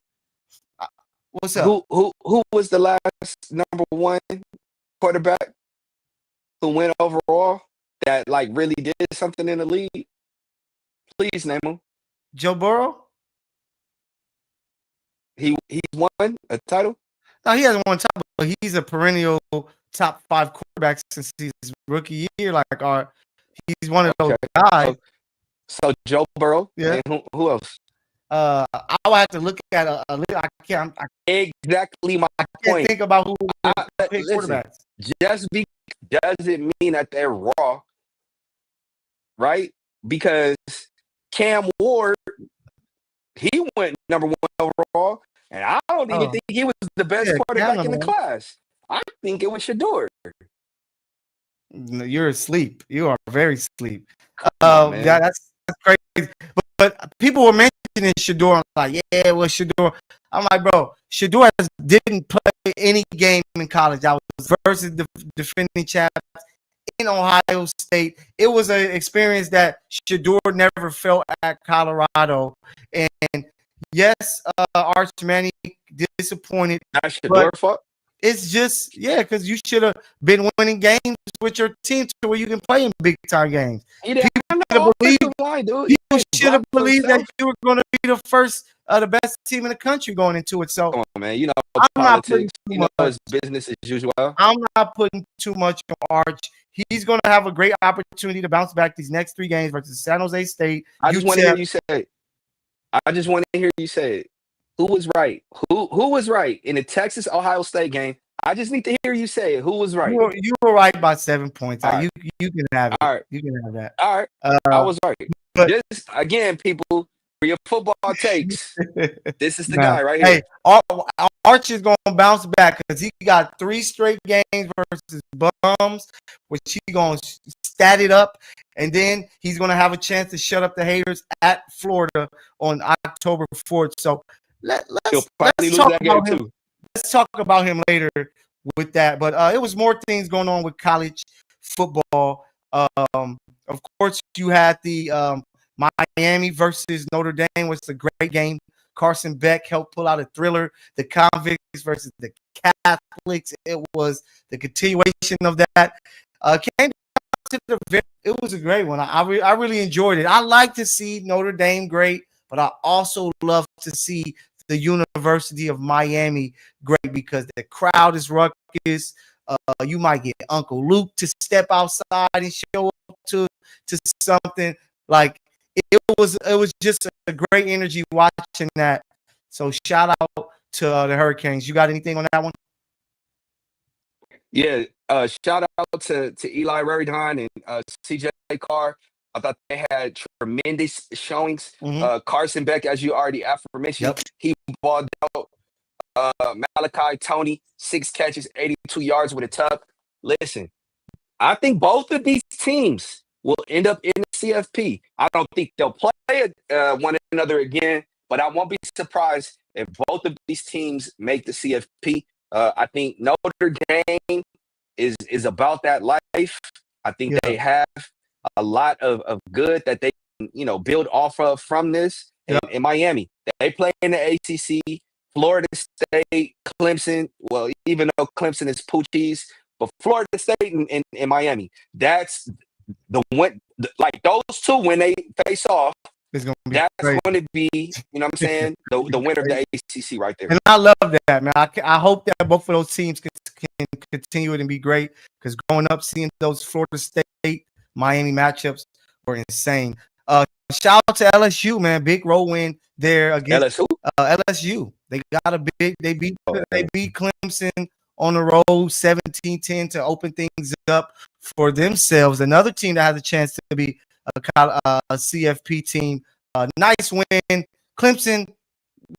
What's up? Who was the last number one quarterback who went overall that like really did something in the league? Please name him. Joe Burrow. He's won a title. No, he hasn't won a title, but he's a perennial top 5 quarterback since his rookie year. He's one of those guys. So Joe Burrow. Yeah. And who else? I would have to look at a I can't. Exactly my point. Think about who pick quarterbacks. Just doesn't mean that they're raw, right? Because Cam Ward, he went number one overall, and I don't even think he was the best quarterback in the class. I think it was Shador. No, you're asleep. You are very asleep. That's crazy. But people were mentioning Shador. I'm like, yeah, well, Shador. I'm like, bro, Shador didn't play any game in college. I was versus the defending champs Ohio State. It was an experience that Shador never felt at Colorado. And yes, Arch Manning disappointed. That's Shador fault. It's just, because you should have been winning games with your team to where you can play in big time games. He didn't have no offensive line, dude. People should have believed that you were going to be the first, the best team in the country going into it. So, come on, man. You know, I'm politics. You know, it's business as usual. I'm not putting too much on Arch. He's going to have a great opportunity to bounce back these next 3 games versus San Jose State. I just want to hear you say it. I just want to hear you say it. Who was right? Who was right in the Texas-Ohio State game? I just need to hear you say it. Who was right? You were right by 7 points. Right. You can have it. All right. You can have that. All right. I was right. But just, again, people, for your football takes, this is the guy right here. Hey, Arch is going to bounce back because he got 3 straight games versus bums, which he's going to stat it up. And then he's going to have a chance to shut up the haters at Florida on October 4th. So, let's talk about him. Let's talk about him later with that. But it was more things going on with college football. Of course, you had the Miami versus Notre Dame, was a great game. Carson Beck helped pull out a thriller. The Convicts versus the Catholics. It was the continuation of that. Came to it was a great one. I really enjoyed it. I like to see Notre Dame great, but I also love to see the University of Miami great because the crowd is ruckus. You might get Uncle Luke to step outside and show up to something. Like it was just a great energy watching that. So shout out to the Hurricanes. You got anything on that one? Yeah, shout out to Eli Raridon and CJ Carr. I thought they had tremendous showings. Carson Beck, as you already aforementioned, he balled out. Malachi Tony, 6 catches, 82 yards with a tuck. Listen, I think both of these teams will end up in the CFP. I don't think they'll play one another again, but I won't be surprised if both of these teams make the CFP. I think Notre Dame is about that life. I think they have a lot of good that they can, build off of from this. In Miami, they play in the ACC. Florida State, Clemson. Well, even though Clemson is Poochies, but Florida State and Miami. That's the one. Like those two, when they face off, that's going to be, you know what I'm saying, the winner of the ACC right there. And I love that, man. I hope that both of those teams can continue it and be great because growing up, seeing those Florida State, Miami matchups were insane. Shout out to LSU, man. Big road win there against LSU. They got they beat Clemson on the road 17-10 to open things up for themselves. Another team that has a chance to be a CFP team. Nice win. Clemson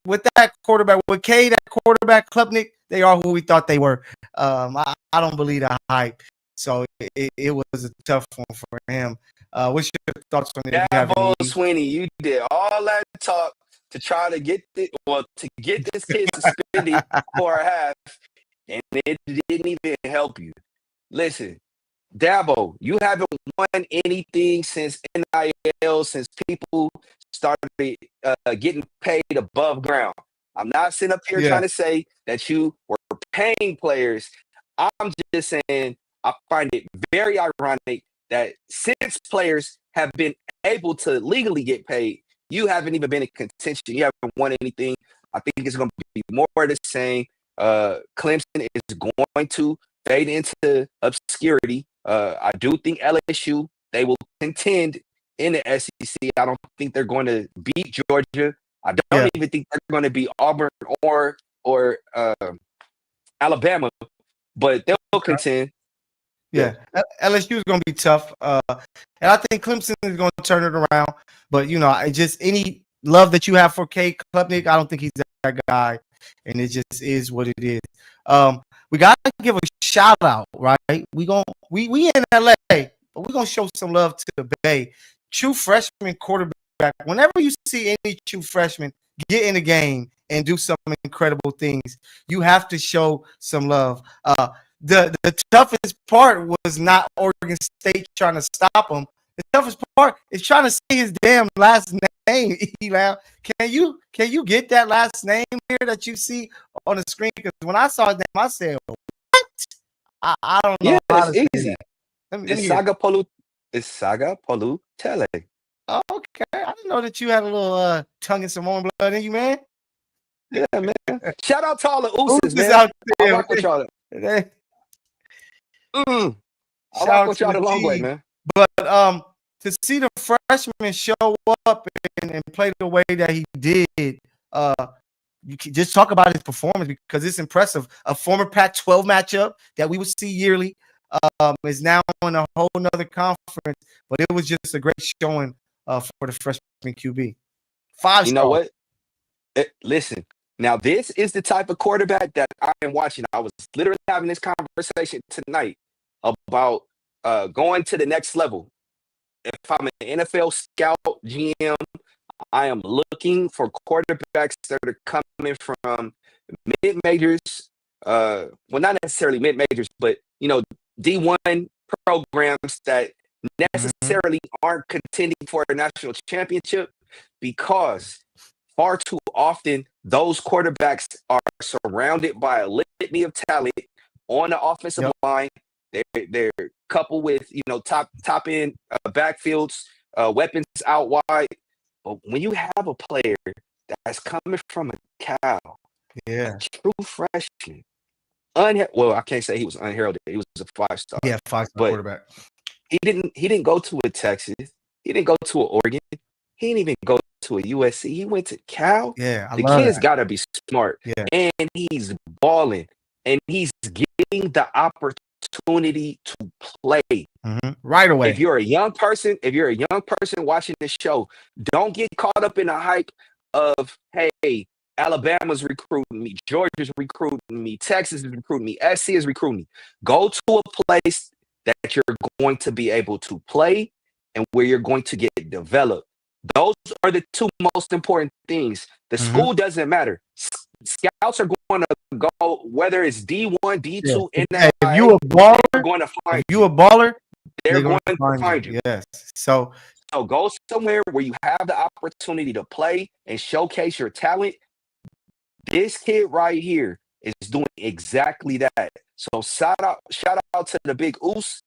with that quarterback, with K, that quarterback, Klubnik, they are who we thought they were. I don't believe that hype. So it was a tough one for him. What's your thoughts on it? Dabo Swinney, you did all that talk to try to get this kid suspended for a half, and it didn't even help you. Listen, Dabo, you haven't won anything since NIL, since people started getting paid above ground. I'm not sitting up here trying to say that you were paying players. I'm just saying I find it very ironic that since players have been able to legally get paid, you haven't even been in contention. You haven't won anything. I think it's going to be more of the same. Clemson is going to fade into obscurity. I do think LSU, they will contend in the SEC. I don't think they're going to beat Georgia. I don't even think they're going to beat Auburn or Alabama, but they'll contend. Yeah, LSU is going to be tough. And I think Clemson is going to turn it around. But, just any love that you have for K. Klubnik, I don't think he's that guy. And it just is what it is. We got to give a shout out, right? We in LA, but we're going to show some love to the Bay. True freshman quarterback. Whenever you see any true freshman get in the game and do some incredible things, you have to show some love. the toughest part was not Oregon State trying to stop him. The toughest part is trying to say his damn last name. Elam. Can you get that last name here that you see on the screen? Because when I saw his name, I said, "What?" I don't know Yeah, how it's to say easy. that. Let me It's hear. Saga Polu Tele. Oh, okay, I didn't know that you had a little tongue and Samoan blood in you, man. Yeah, man. Shout out to all the Who's Ooses, this man. out I there? rock with y'all. I Shout rock out with to y'all the the long way, G. man. But to see the freshman show up and play the way that he did, you can just talk about his performance because it's impressive. A former Pac-12 matchup that we would see yearly is now in a whole nother conference. But it was just a great showing for the freshman QB. Five You know star. what? Listen, now this is the type of quarterback that I am watching. I was literally having this conversation tonight about going to the next level. If I'm an NFL scout GM, I am looking for quarterbacks that are coming from mid majors. Well, not necessarily mid majors, but D1 programs that necessarily aren't contending for a national championship, because far too often those quarterbacks are surrounded by a litany of talent on the offensive Yep. line. They're coupled with top end backfields, weapons out wide. But when you have a player that's coming from a Cal, Yeah. a true freshman, well, I can't say he was unheralded. He was a 5-star. Yeah, 5-star But quarterback. he didn't go to a Texas. He didn't go to an Oregon. He didn't even go to a USC. He went to Cal. Yeah, I The love kid's that. got to be smart. Yeah. And he's balling. And he's getting the opportunity to play. Right away. If you're a young person watching this show, don't get caught up in the hype of, hey, Alabama's recruiting me, Georgia's recruiting me, Texas is recruiting me, SC is recruiting me. Go to a place that you're going to be able to play and where you're going to get developed. Those are the two most important things. The school doesn't matter. Scouts are going to go, whether it's D1, D2, If NAIA, you a baller, they're going to find you a baller, they're going going to find you. Yes. So go somewhere where you have the opportunity to play and showcase your talent. This kid right here is doing exactly that. So shout out to the big Oos,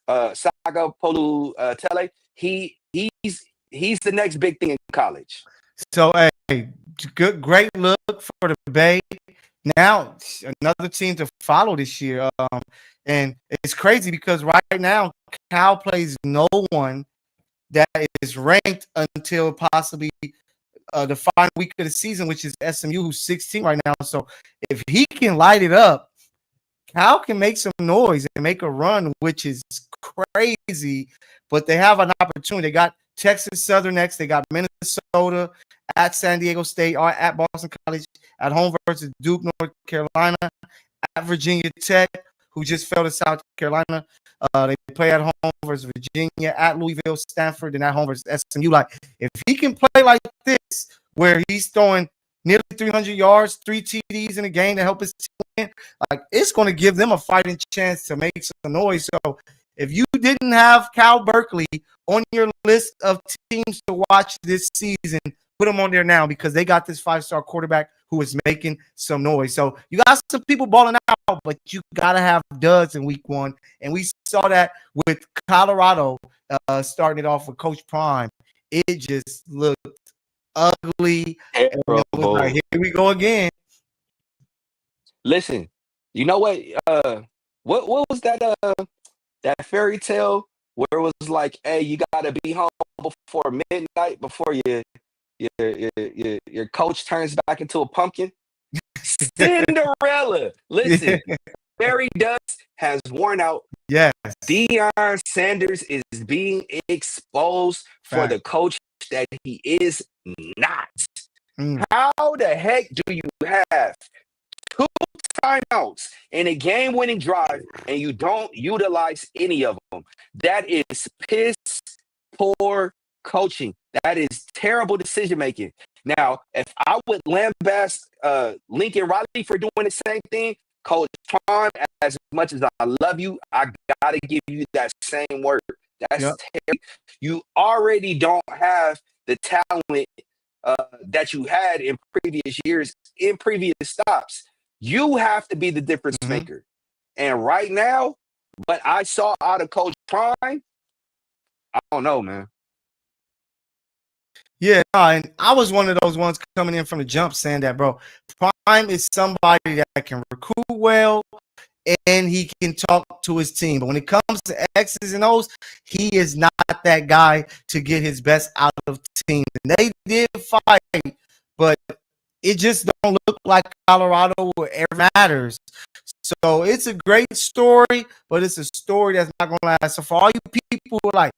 Saga Polu Tele. He's the next big thing in college. So hey, great look for the Bay. Now another team to follow this year. And it's crazy because right now Cal plays no one that is ranked until possibly the final week of the season, which is SMU, who's 16 right now. So if he can light it up, Cal can make some noise and make a run, which is crazy. But they have an opportunity. They got Texas Southern next. They got Minnesota at San Diego State or at Boston College, at home versus Duke, North Carolina, at Virginia Tech, who just fell to South Carolina. They play at home versus Virginia, at Louisville, Stanford, and at home versus SMU. Like, if he can play like this, where he's throwing nearly 300 yards, 3 TDs in a game to help his team win, like, it's going to give them a fighting chance to make some noise. So if you didn't have Cal Berkeley on your list of teams to watch this season, put them on there now because they got this 5-star quarterback who is making some noise. So you got some people balling out, but you got to have duds in week 1. And we saw that with Colorado starting it off with Coach Prime. It just looked ugly. And it was like, here we go again. Listen, you know what? What was that fairy tale where it was like, hey, you gotta be home before midnight before your coach turns back into a pumpkin? Cinderella. Listen, fairy dust has worn out. Yes. Deion Sanders is being exposed for the coach that he is not. How the heck do you have 2 timeouts in a game-winning drive and you don't utilize any of them? That is piss poor coaching. That is terrible decision-making. Now, if I would lambast Lincoln Riley for doing the same thing, Coach Prime, as much as I love you, I gotta give you that same word. That's Yep. terrible. You already don't have the talent that you had in previous years, in previous stops. You have to be the difference Mm-hmm. maker. And right now, what I saw out of Coach Prime, I don't know, man. Yeah, and I was one of those ones coming in from the jump saying that, bro, Prime is somebody that can recruit well and he can talk to his team. But when it comes to X's and O's, he is not that guy to get his best out of the team. And they did fight, but it just don't look like Colorado ever matters. So it's a great story, but it's a story that's not going to last. So for all you people who are like,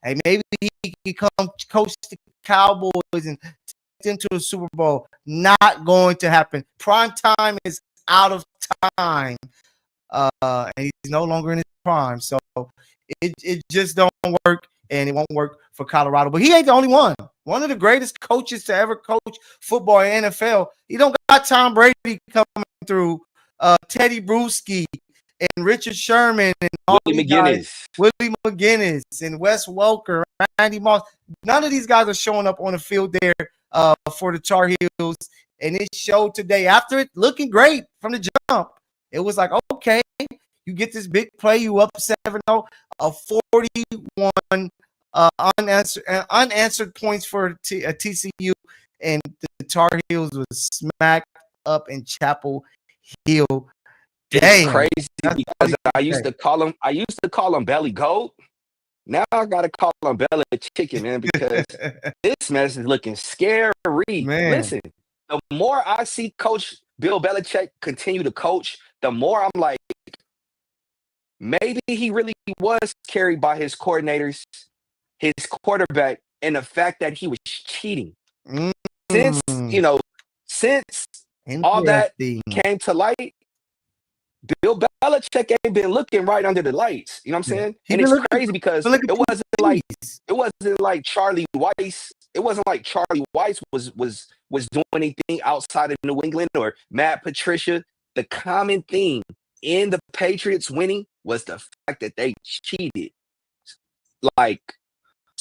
hey, maybe he can come coach the Cowboys and take them to the Super Bowl, not going to happen. Prime time is out of time. And he's no longer in his prime. So it just don't work, and it won't work for Colorado. But he ain't the only one. One of the greatest coaches to ever coach football in NFL. He don't got Tom Brady coming through, Teddy Bruschi and Richard Sherman and all Willie these guys, McGinnis. Willie McGinnis and Wes Welker, Randy Moss. None of these guys are showing up on the field there for the Tar Heels, and it showed today. After it looking great from the jump, it was like, okay, you get this big play, you up 7-0, a 41 unanswered points for TCU, and the Tar Heels was smacked up in Chapel Hill. It's crazy because I used to call him Belly Goat. Now I gotta call him Belly Chicken, man, because this mess is looking scary. Man. Listen, the more I see Coach Bill Belichick continue to coach, the more I'm like, maybe he really was carried by his coordinators, his quarterback, and the fact that he was cheating. Since all that came to light, Bill Belichick ain't been looking right under the lights. You know what I'm saying? And it's crazy because it wasn't like Charlie Weiss. It wasn't like Charlie Weiss was doing anything outside of New England or Matt Patricia. The common theme in the Patriots winning was the fact that they cheated. Like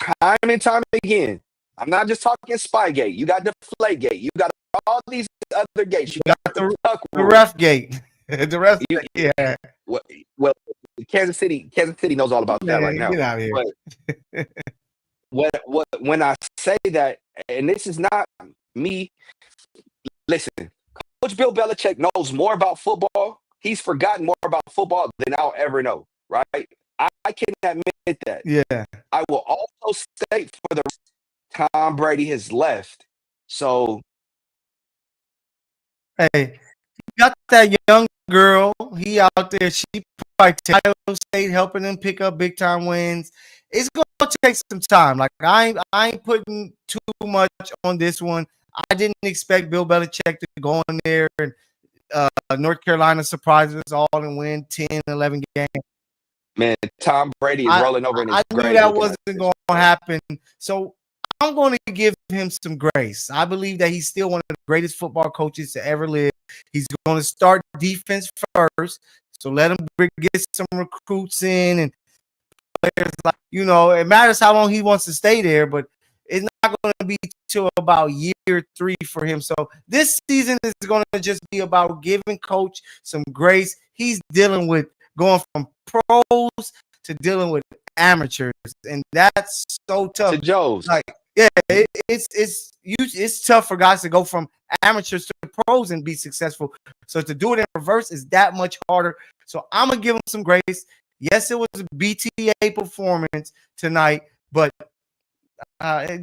time and time again. I'm not just talking Spygate. You got Deflategate. You got all these other gates. You got the ref gate. The ref, yeah. Well, Kansas City knows all about that right now. Get out of here. But when I say that, and this is not me, listen, Coach Bill Belichick knows more about football. He's forgotten more about football than I'll ever know, right? I can admit that. Yeah. I will also state for the Tom Brady has left. So, hey, you got that young girl. He out there. She probably Ohio State helping him pick up big time wins. It's gonna take some time. Like I ain't putting too much on this one. I didn't expect Bill Belichick to go in there and North Carolina surprise us all and win 10, 11 games. Man, Tom Brady is rolling over in his grave. I knew that wasn't going to happen. So I'm going to give him some grace. I believe that he's still one of the greatest football coaches to ever live. He's going to start defense first. So let him get some recruits in and players. Like, it matters how long he wants to stay there, but it's not going to be till about year 3 for him. So this season is going to just be about giving coach some grace. He's dealing with going from pros to dealing with amateurs, and that's so tough. To Joe's. Like, yeah, it's tough for guys to go from amateurs to pros and be successful. So to do it in reverse is that much harder. So I'm gonna give him some grace. Yes, it was a BTA performance tonight, but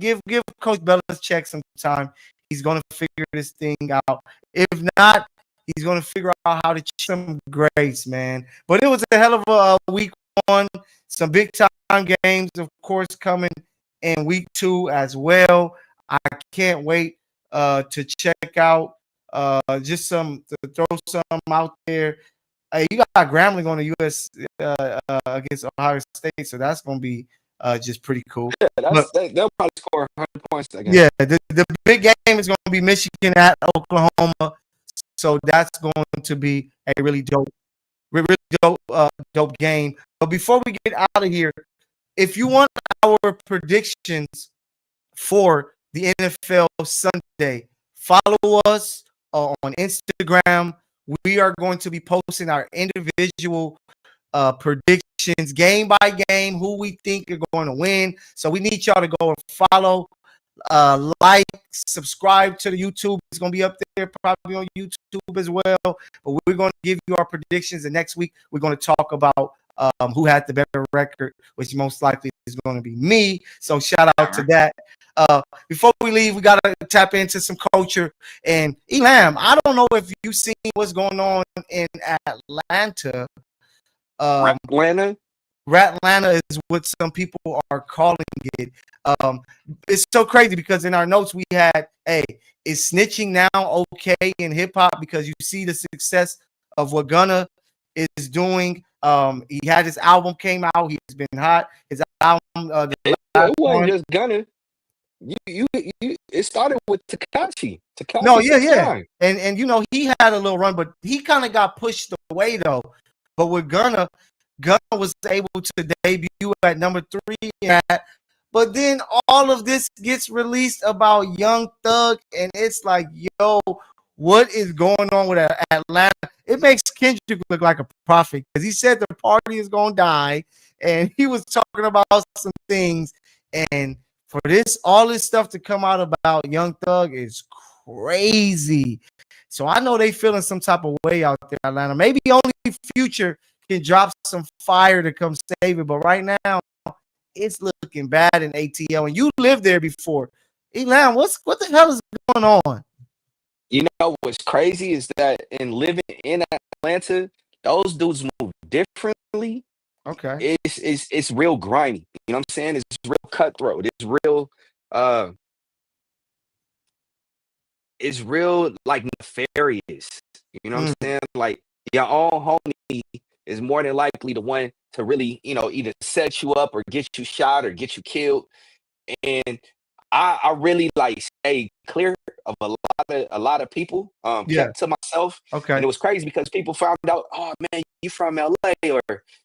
give Coach Belichick some time. He's gonna figure this thing out. If not, he's going to figure out how to cheat some grace, man. But it was a hell of a week 1. Some big-time games, of course, coming in week 2 as well. I can't wait to check out to throw some out there. You got Grambling on the US against Ohio State, so that's going to be just pretty cool. Yeah, they'll probably score 100 points again. Yeah, the big game is going to be Michigan at Oklahoma. So that's going to be a really dope dope game. But before we get out of here, if you want our predictions for the NFL Sunday, follow us on Instagram. We are going to be posting our individual predictions game by game, who we think are going to win. So we need y'all to go and follow, like, subscribe to the YouTube. It's going to be up there probably on YouTube as well. But we're going to give you our predictions. And next week, we're going to talk about who had the better record, which most likely is going to be me. So shout out to that. Before we leave, we got to tap into some culture. And Elam, I don't know if you've seen what's going on in Atlanta. Atlanta? Ratlanta is what some people are calling it. It's so crazy because in our notes we had, hey, is snitching now okay in hip hop? Because you see the success of what Gunna is doing. He had his album came out. He's been hot. His album, it wasn't just Gunna. It started with Tekashi. No, yeah. And you know, he had a little run, but he kind of got pushed away though. But with Gunna was able to debut at number 3 but then all of this gets released about Young Thug, and it's like, yo, what is going on with Atlanta? It makes Kendrick look like a prophet because he said the party is gonna die, and he was talking about some things, and for all this stuff to come out about Young Thug is crazy. So I know they feeling some type of way out there, Atlanta. Maybe only Future can drop some fire to come save it, but right now it's looking bad in ATL. And you lived there before. Elam, what the hell is going on? You know what's crazy is that in living in Atlanta, those dudes move differently. Okay. It's real grimy. You know what I'm saying? It's real cutthroat. It's real like nefarious. You know what I'm saying? Like your own homie is more than likely the one to really, you know, either set you up or get you shot or get you killed. And I really like stay clear of a lot of people, kept to myself. Okay. And it was crazy because people found out, oh man, you from LA, or,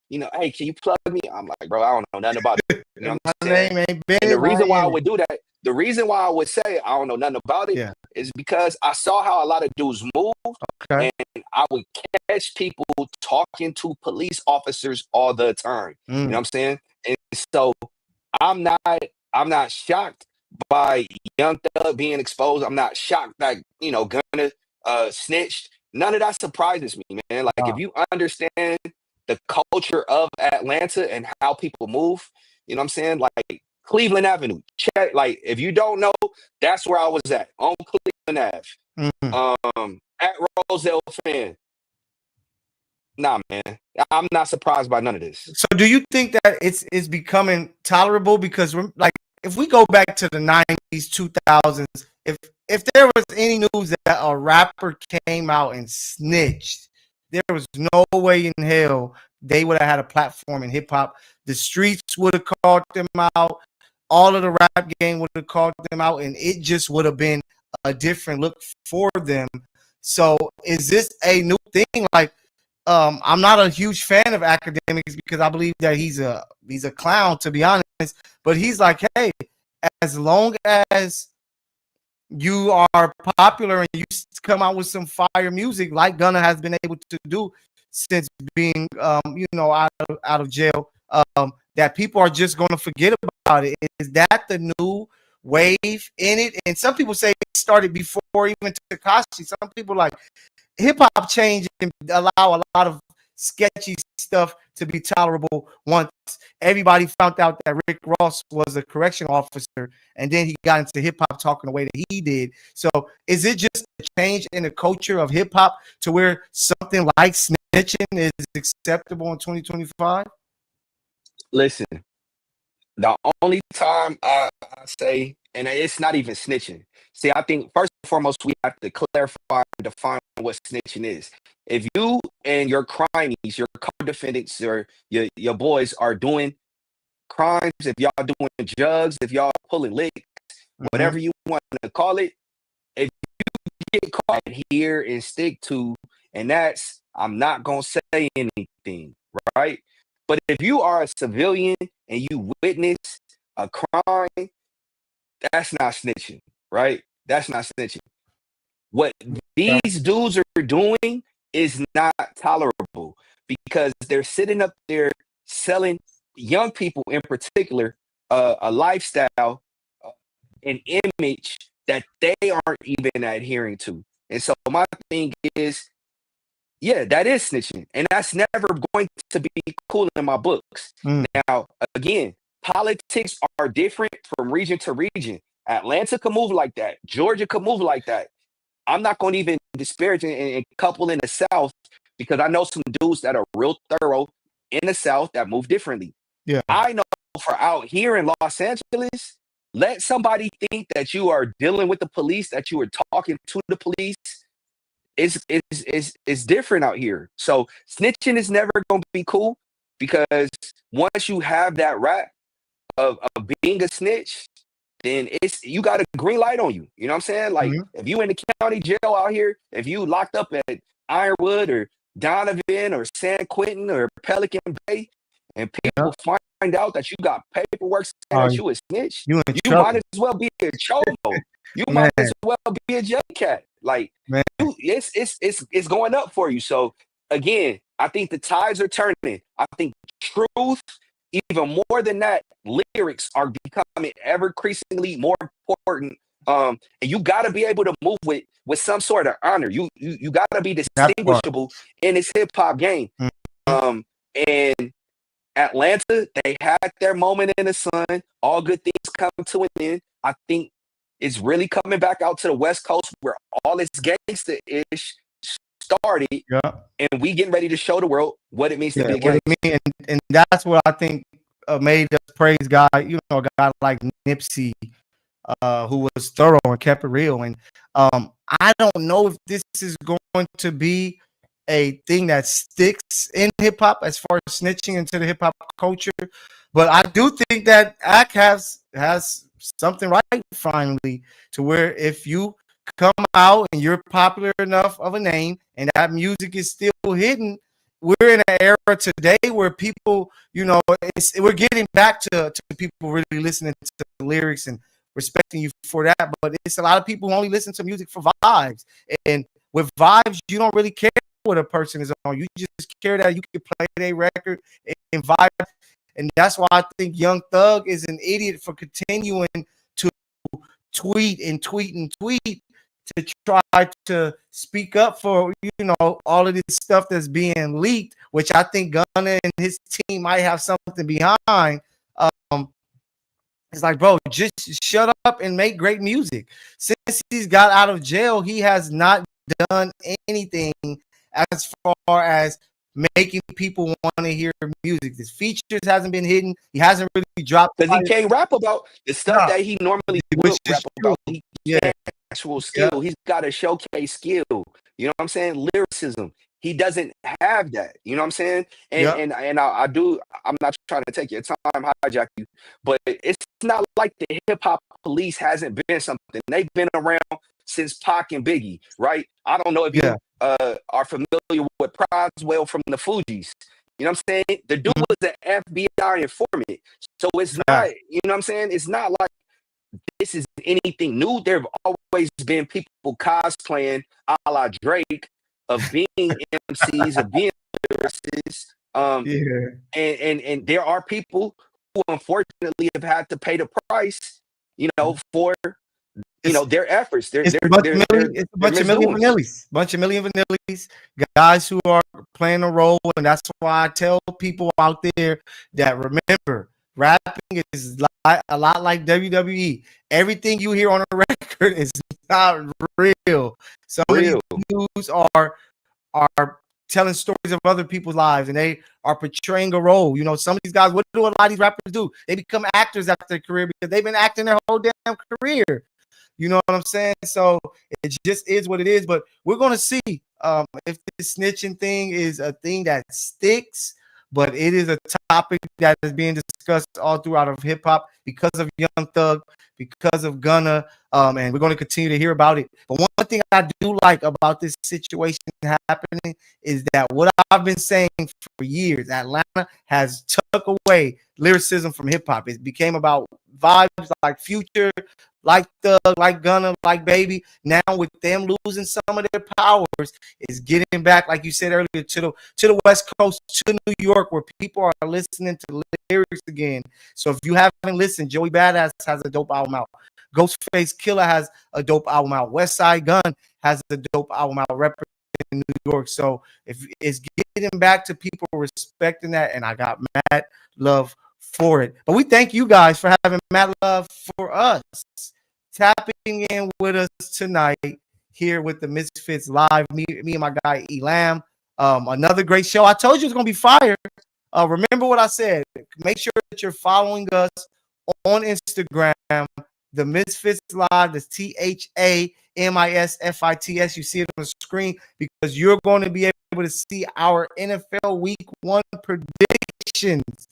you know, hey, can you plug me? I'm like, bro, I don't know nothing about it. You know what I'm saying? My name ain't Ben. And the reason why I would do that, the reason why I would say I don't know nothing about it is because I saw how a lot of dudes move, and I would catch people talking to police officers all the time. You know what I'm saying? And so I'm not shocked by Young Thug being exposed. I'm not shocked that, you know, Gunna snitched. None of that surprises me, man. Like, if you understand the culture of Atlanta and how people move, you know what I'm saying? Like Cleveland Avenue. Check, like, if you don't know, that's where I was at, on Cleveland Ave. At Roselle fan. Nah, man. I'm not surprised by none of this. So do you think that it's becoming tolerable? Because like, if we go back to the 90s, 2000s, if there was any news that a rapper came out and snitched, there was no way in hell they would have had a platform in hip hop. The streets would have called them out. All of the rap game would have called them out, and it just would have been a different look for them. So is this a new thing? Like, I'm not a huge fan of academics because I believe that he's a clown, to be honest. But he's like, hey, as long as you are popular and you come out with some fire music like Gunna has been able to do since being, you know, out of jail, that people are just going to forget about it. Is that the new wave in it? And some people say it started before even Tekashi. Some people like hip hop change and allow a lot of sketchy stuff to be tolerable once everybody found out that Rick Ross was a correction officer, and then he got into hip hop talking the way that he did. So is it just a change in the culture of hip hop to where something like snitching is acceptable in 2025? Listen, the only time I say, and it's not even snitching. See, I think first and foremost, we have to clarify and define what snitching is. If you and your crimies, your co-defendants, or your boys are doing crimes, if y'all doing drugs, if y'all pulling licks, whatever you want to call it, if you get caught here and stick to, and that's, I'm not going to say anything. anything, right? But if you are a civilian and you witness a crime, that's not snitching, right? That's not snitching. What these dudes are doing is not tolerable because they're sitting up there selling young people in particular a lifestyle, an image that they aren't even adhering to. And so my thing is, yeah, that is snitching, and that's never going to be cool in my books. Now, again, politics are different from region to region. Atlanta could move like that. Georgia could move like that. I'm not going to even disparage and couple in the South because I know some dudes that are real thorough in the South that move differently. Yeah. I know for out here in Los Angeles, let somebody think that you are dealing with the police, that you are talking to the police. Is different out here. So snitching is never going to be cool because once you have that rap of being a snitch, then you got a green light on you. You know what I'm saying? Like if you in the county jail out here, if you locked up at Ironwood or Donovan or San Quentin or Pelican Bay, and people find out that you got paperwork saying that you a snitch, you might as well be a cholo. You might as well be a J-Cat. Like it's going up for you. So again, I think the tides are turning. I think truth, even more than that, lyrics are becoming ever increasingly more important. And you got to be able to move with some sort of honor. You got to be distinguishable in this hip hop game. And Atlanta, they had their moment in the sun. All good things come to an end. I think it's really coming back out to the West Coast where all this gangsta-ish started, and we getting ready to show the world what it means to be a gangster. And that's what I think made us praise God. You know, a guy like Nipsey, who was thorough and kept it real. And I don't know if this is going to be a thing that sticks in hip hop as far as snitching into the hip hop culture, but I do think that Act has something right finally to where if you come out and you're popular enough of a name and that music is still hidden, we're in an era today where people, you know, we're getting back to people really listening to the lyrics and respecting you for that. But it's a lot of people who only listen to music for vibes, and with vibes, you don't really care what a person is on. You just care that you can play their record and vibe. And that's why I think Young Thug is an idiot for continuing to tweet to try to speak up for, you know, all of this stuff that's being leaked, which I think Gunna and his team might have something behind. It's like, bro, just shut up and make great music. Since he's got out of jail, he has not done anything as far as making people want to hear music. His features hasn't been hidden. He hasn't really dropped because he can't rap about the stuff that he normally would rap about. He actual skill. He's got a showcase skill. You know what I'm saying? Lyricism. He doesn't have that. You know what I'm saying? And I do. I'm not trying to take your time, hijack you, but it's not like the hip hop police hasn't been something. They've been around since Pac and Biggie, right? I don't know if you are familiar with Proswell from the Fugees. You know what I'm saying? The dude was an FBI informant. So it's not, you know what I'm saying? It's not like this is anything new. There have always been people cosplaying a la Drake of being MCs, of being lyricists. And there are people who unfortunately have had to pay the price, you know, for their efforts. It's a bunch of Milli Vanillis, guys who are playing a role, and that's why I tell people out there that remember, rapping is a lot like WWE. Everything you hear on a record is not real. Some of these dudes are telling stories of other people's lives, and they are portraying a role. You know, some of these guys, what do a lot of these rappers do? They become actors after their career because they've been acting their whole damn career. You know what I'm saying? So it just is what it is. But we're going to see if this snitching thing is a thing that sticks. but it is a topic that is being discussed all throughout of hip hop because of Young Thug, because of Gunna, and we're going to continue to hear about it. But one thing I do like about this situation happening is that what I've been saying for years, Atlanta has took away lyricism from hip hop. It became about vibes like Future, like Thug, like Gunna, like Baby. Now with them losing some of their powers, is getting back, like you said earlier, to the West Coast, to New York, where people are listening to lyrics again. So if you haven't listened, Joey Badass has a dope album out. Ghostface Killer has a dope album out. West Side Gun has a dope album out representing New York. So if it's getting back to people respecting that, and I got mad love for it. But we thank you guys for having mad love for us, tapping in with us tonight here with the Misfits Live. Me and my guy Elam. Another great show. I told you it's gonna be fire. Remember what I said. Make sure that you're following us on Instagram. The Misfits Live. That's THAMISFITS. You see it on the screen because you're going to be able to see our NFL Week 1 predictions.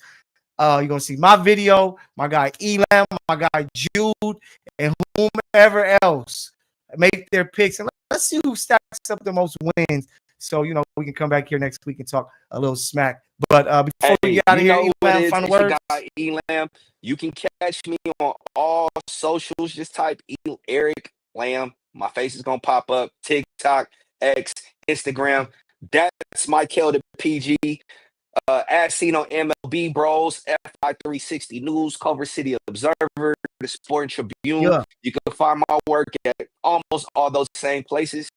You're going to see my video, my guy Elam, my guy Jude, and whomever else make their picks. And let's see who stacks up the most wins. So, we can come back here next week and talk a little smack. But before we get out of here, Elam, final words. Elam, you can catch me on all socials. Just type Eric Lamb. My face is going to pop up. TikTok, X, Instagram. That's Mykell the PG. As seen on MLB Bros, FI360 News, Culver City Observer, the Sporting Tribune. Yeah. You can find my work at almost all those same places.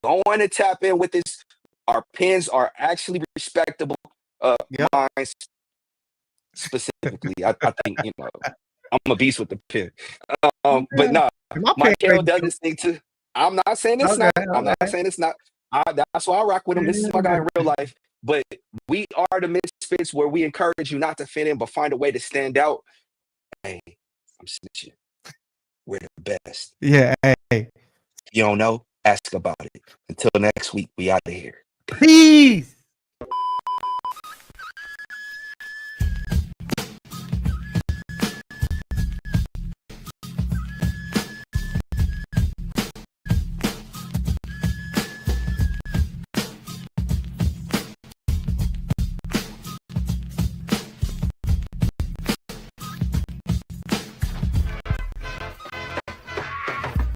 Go on and tap in with this. Our pins are actually respectable. Mine specifically, I think, I'm a beast with the pin. But no, Mykell doesn't think to. I'm not saying it's not. I'm not saying it's not. That's why I rock with him. This is my guy in real life. But we are the Misfits, where we encourage you not to fit in, but find a way to stand out. Hey, I'm snitching. We're the best. Yeah. Hey. You don't know? Ask about it. Until next week, we out of here. Peace.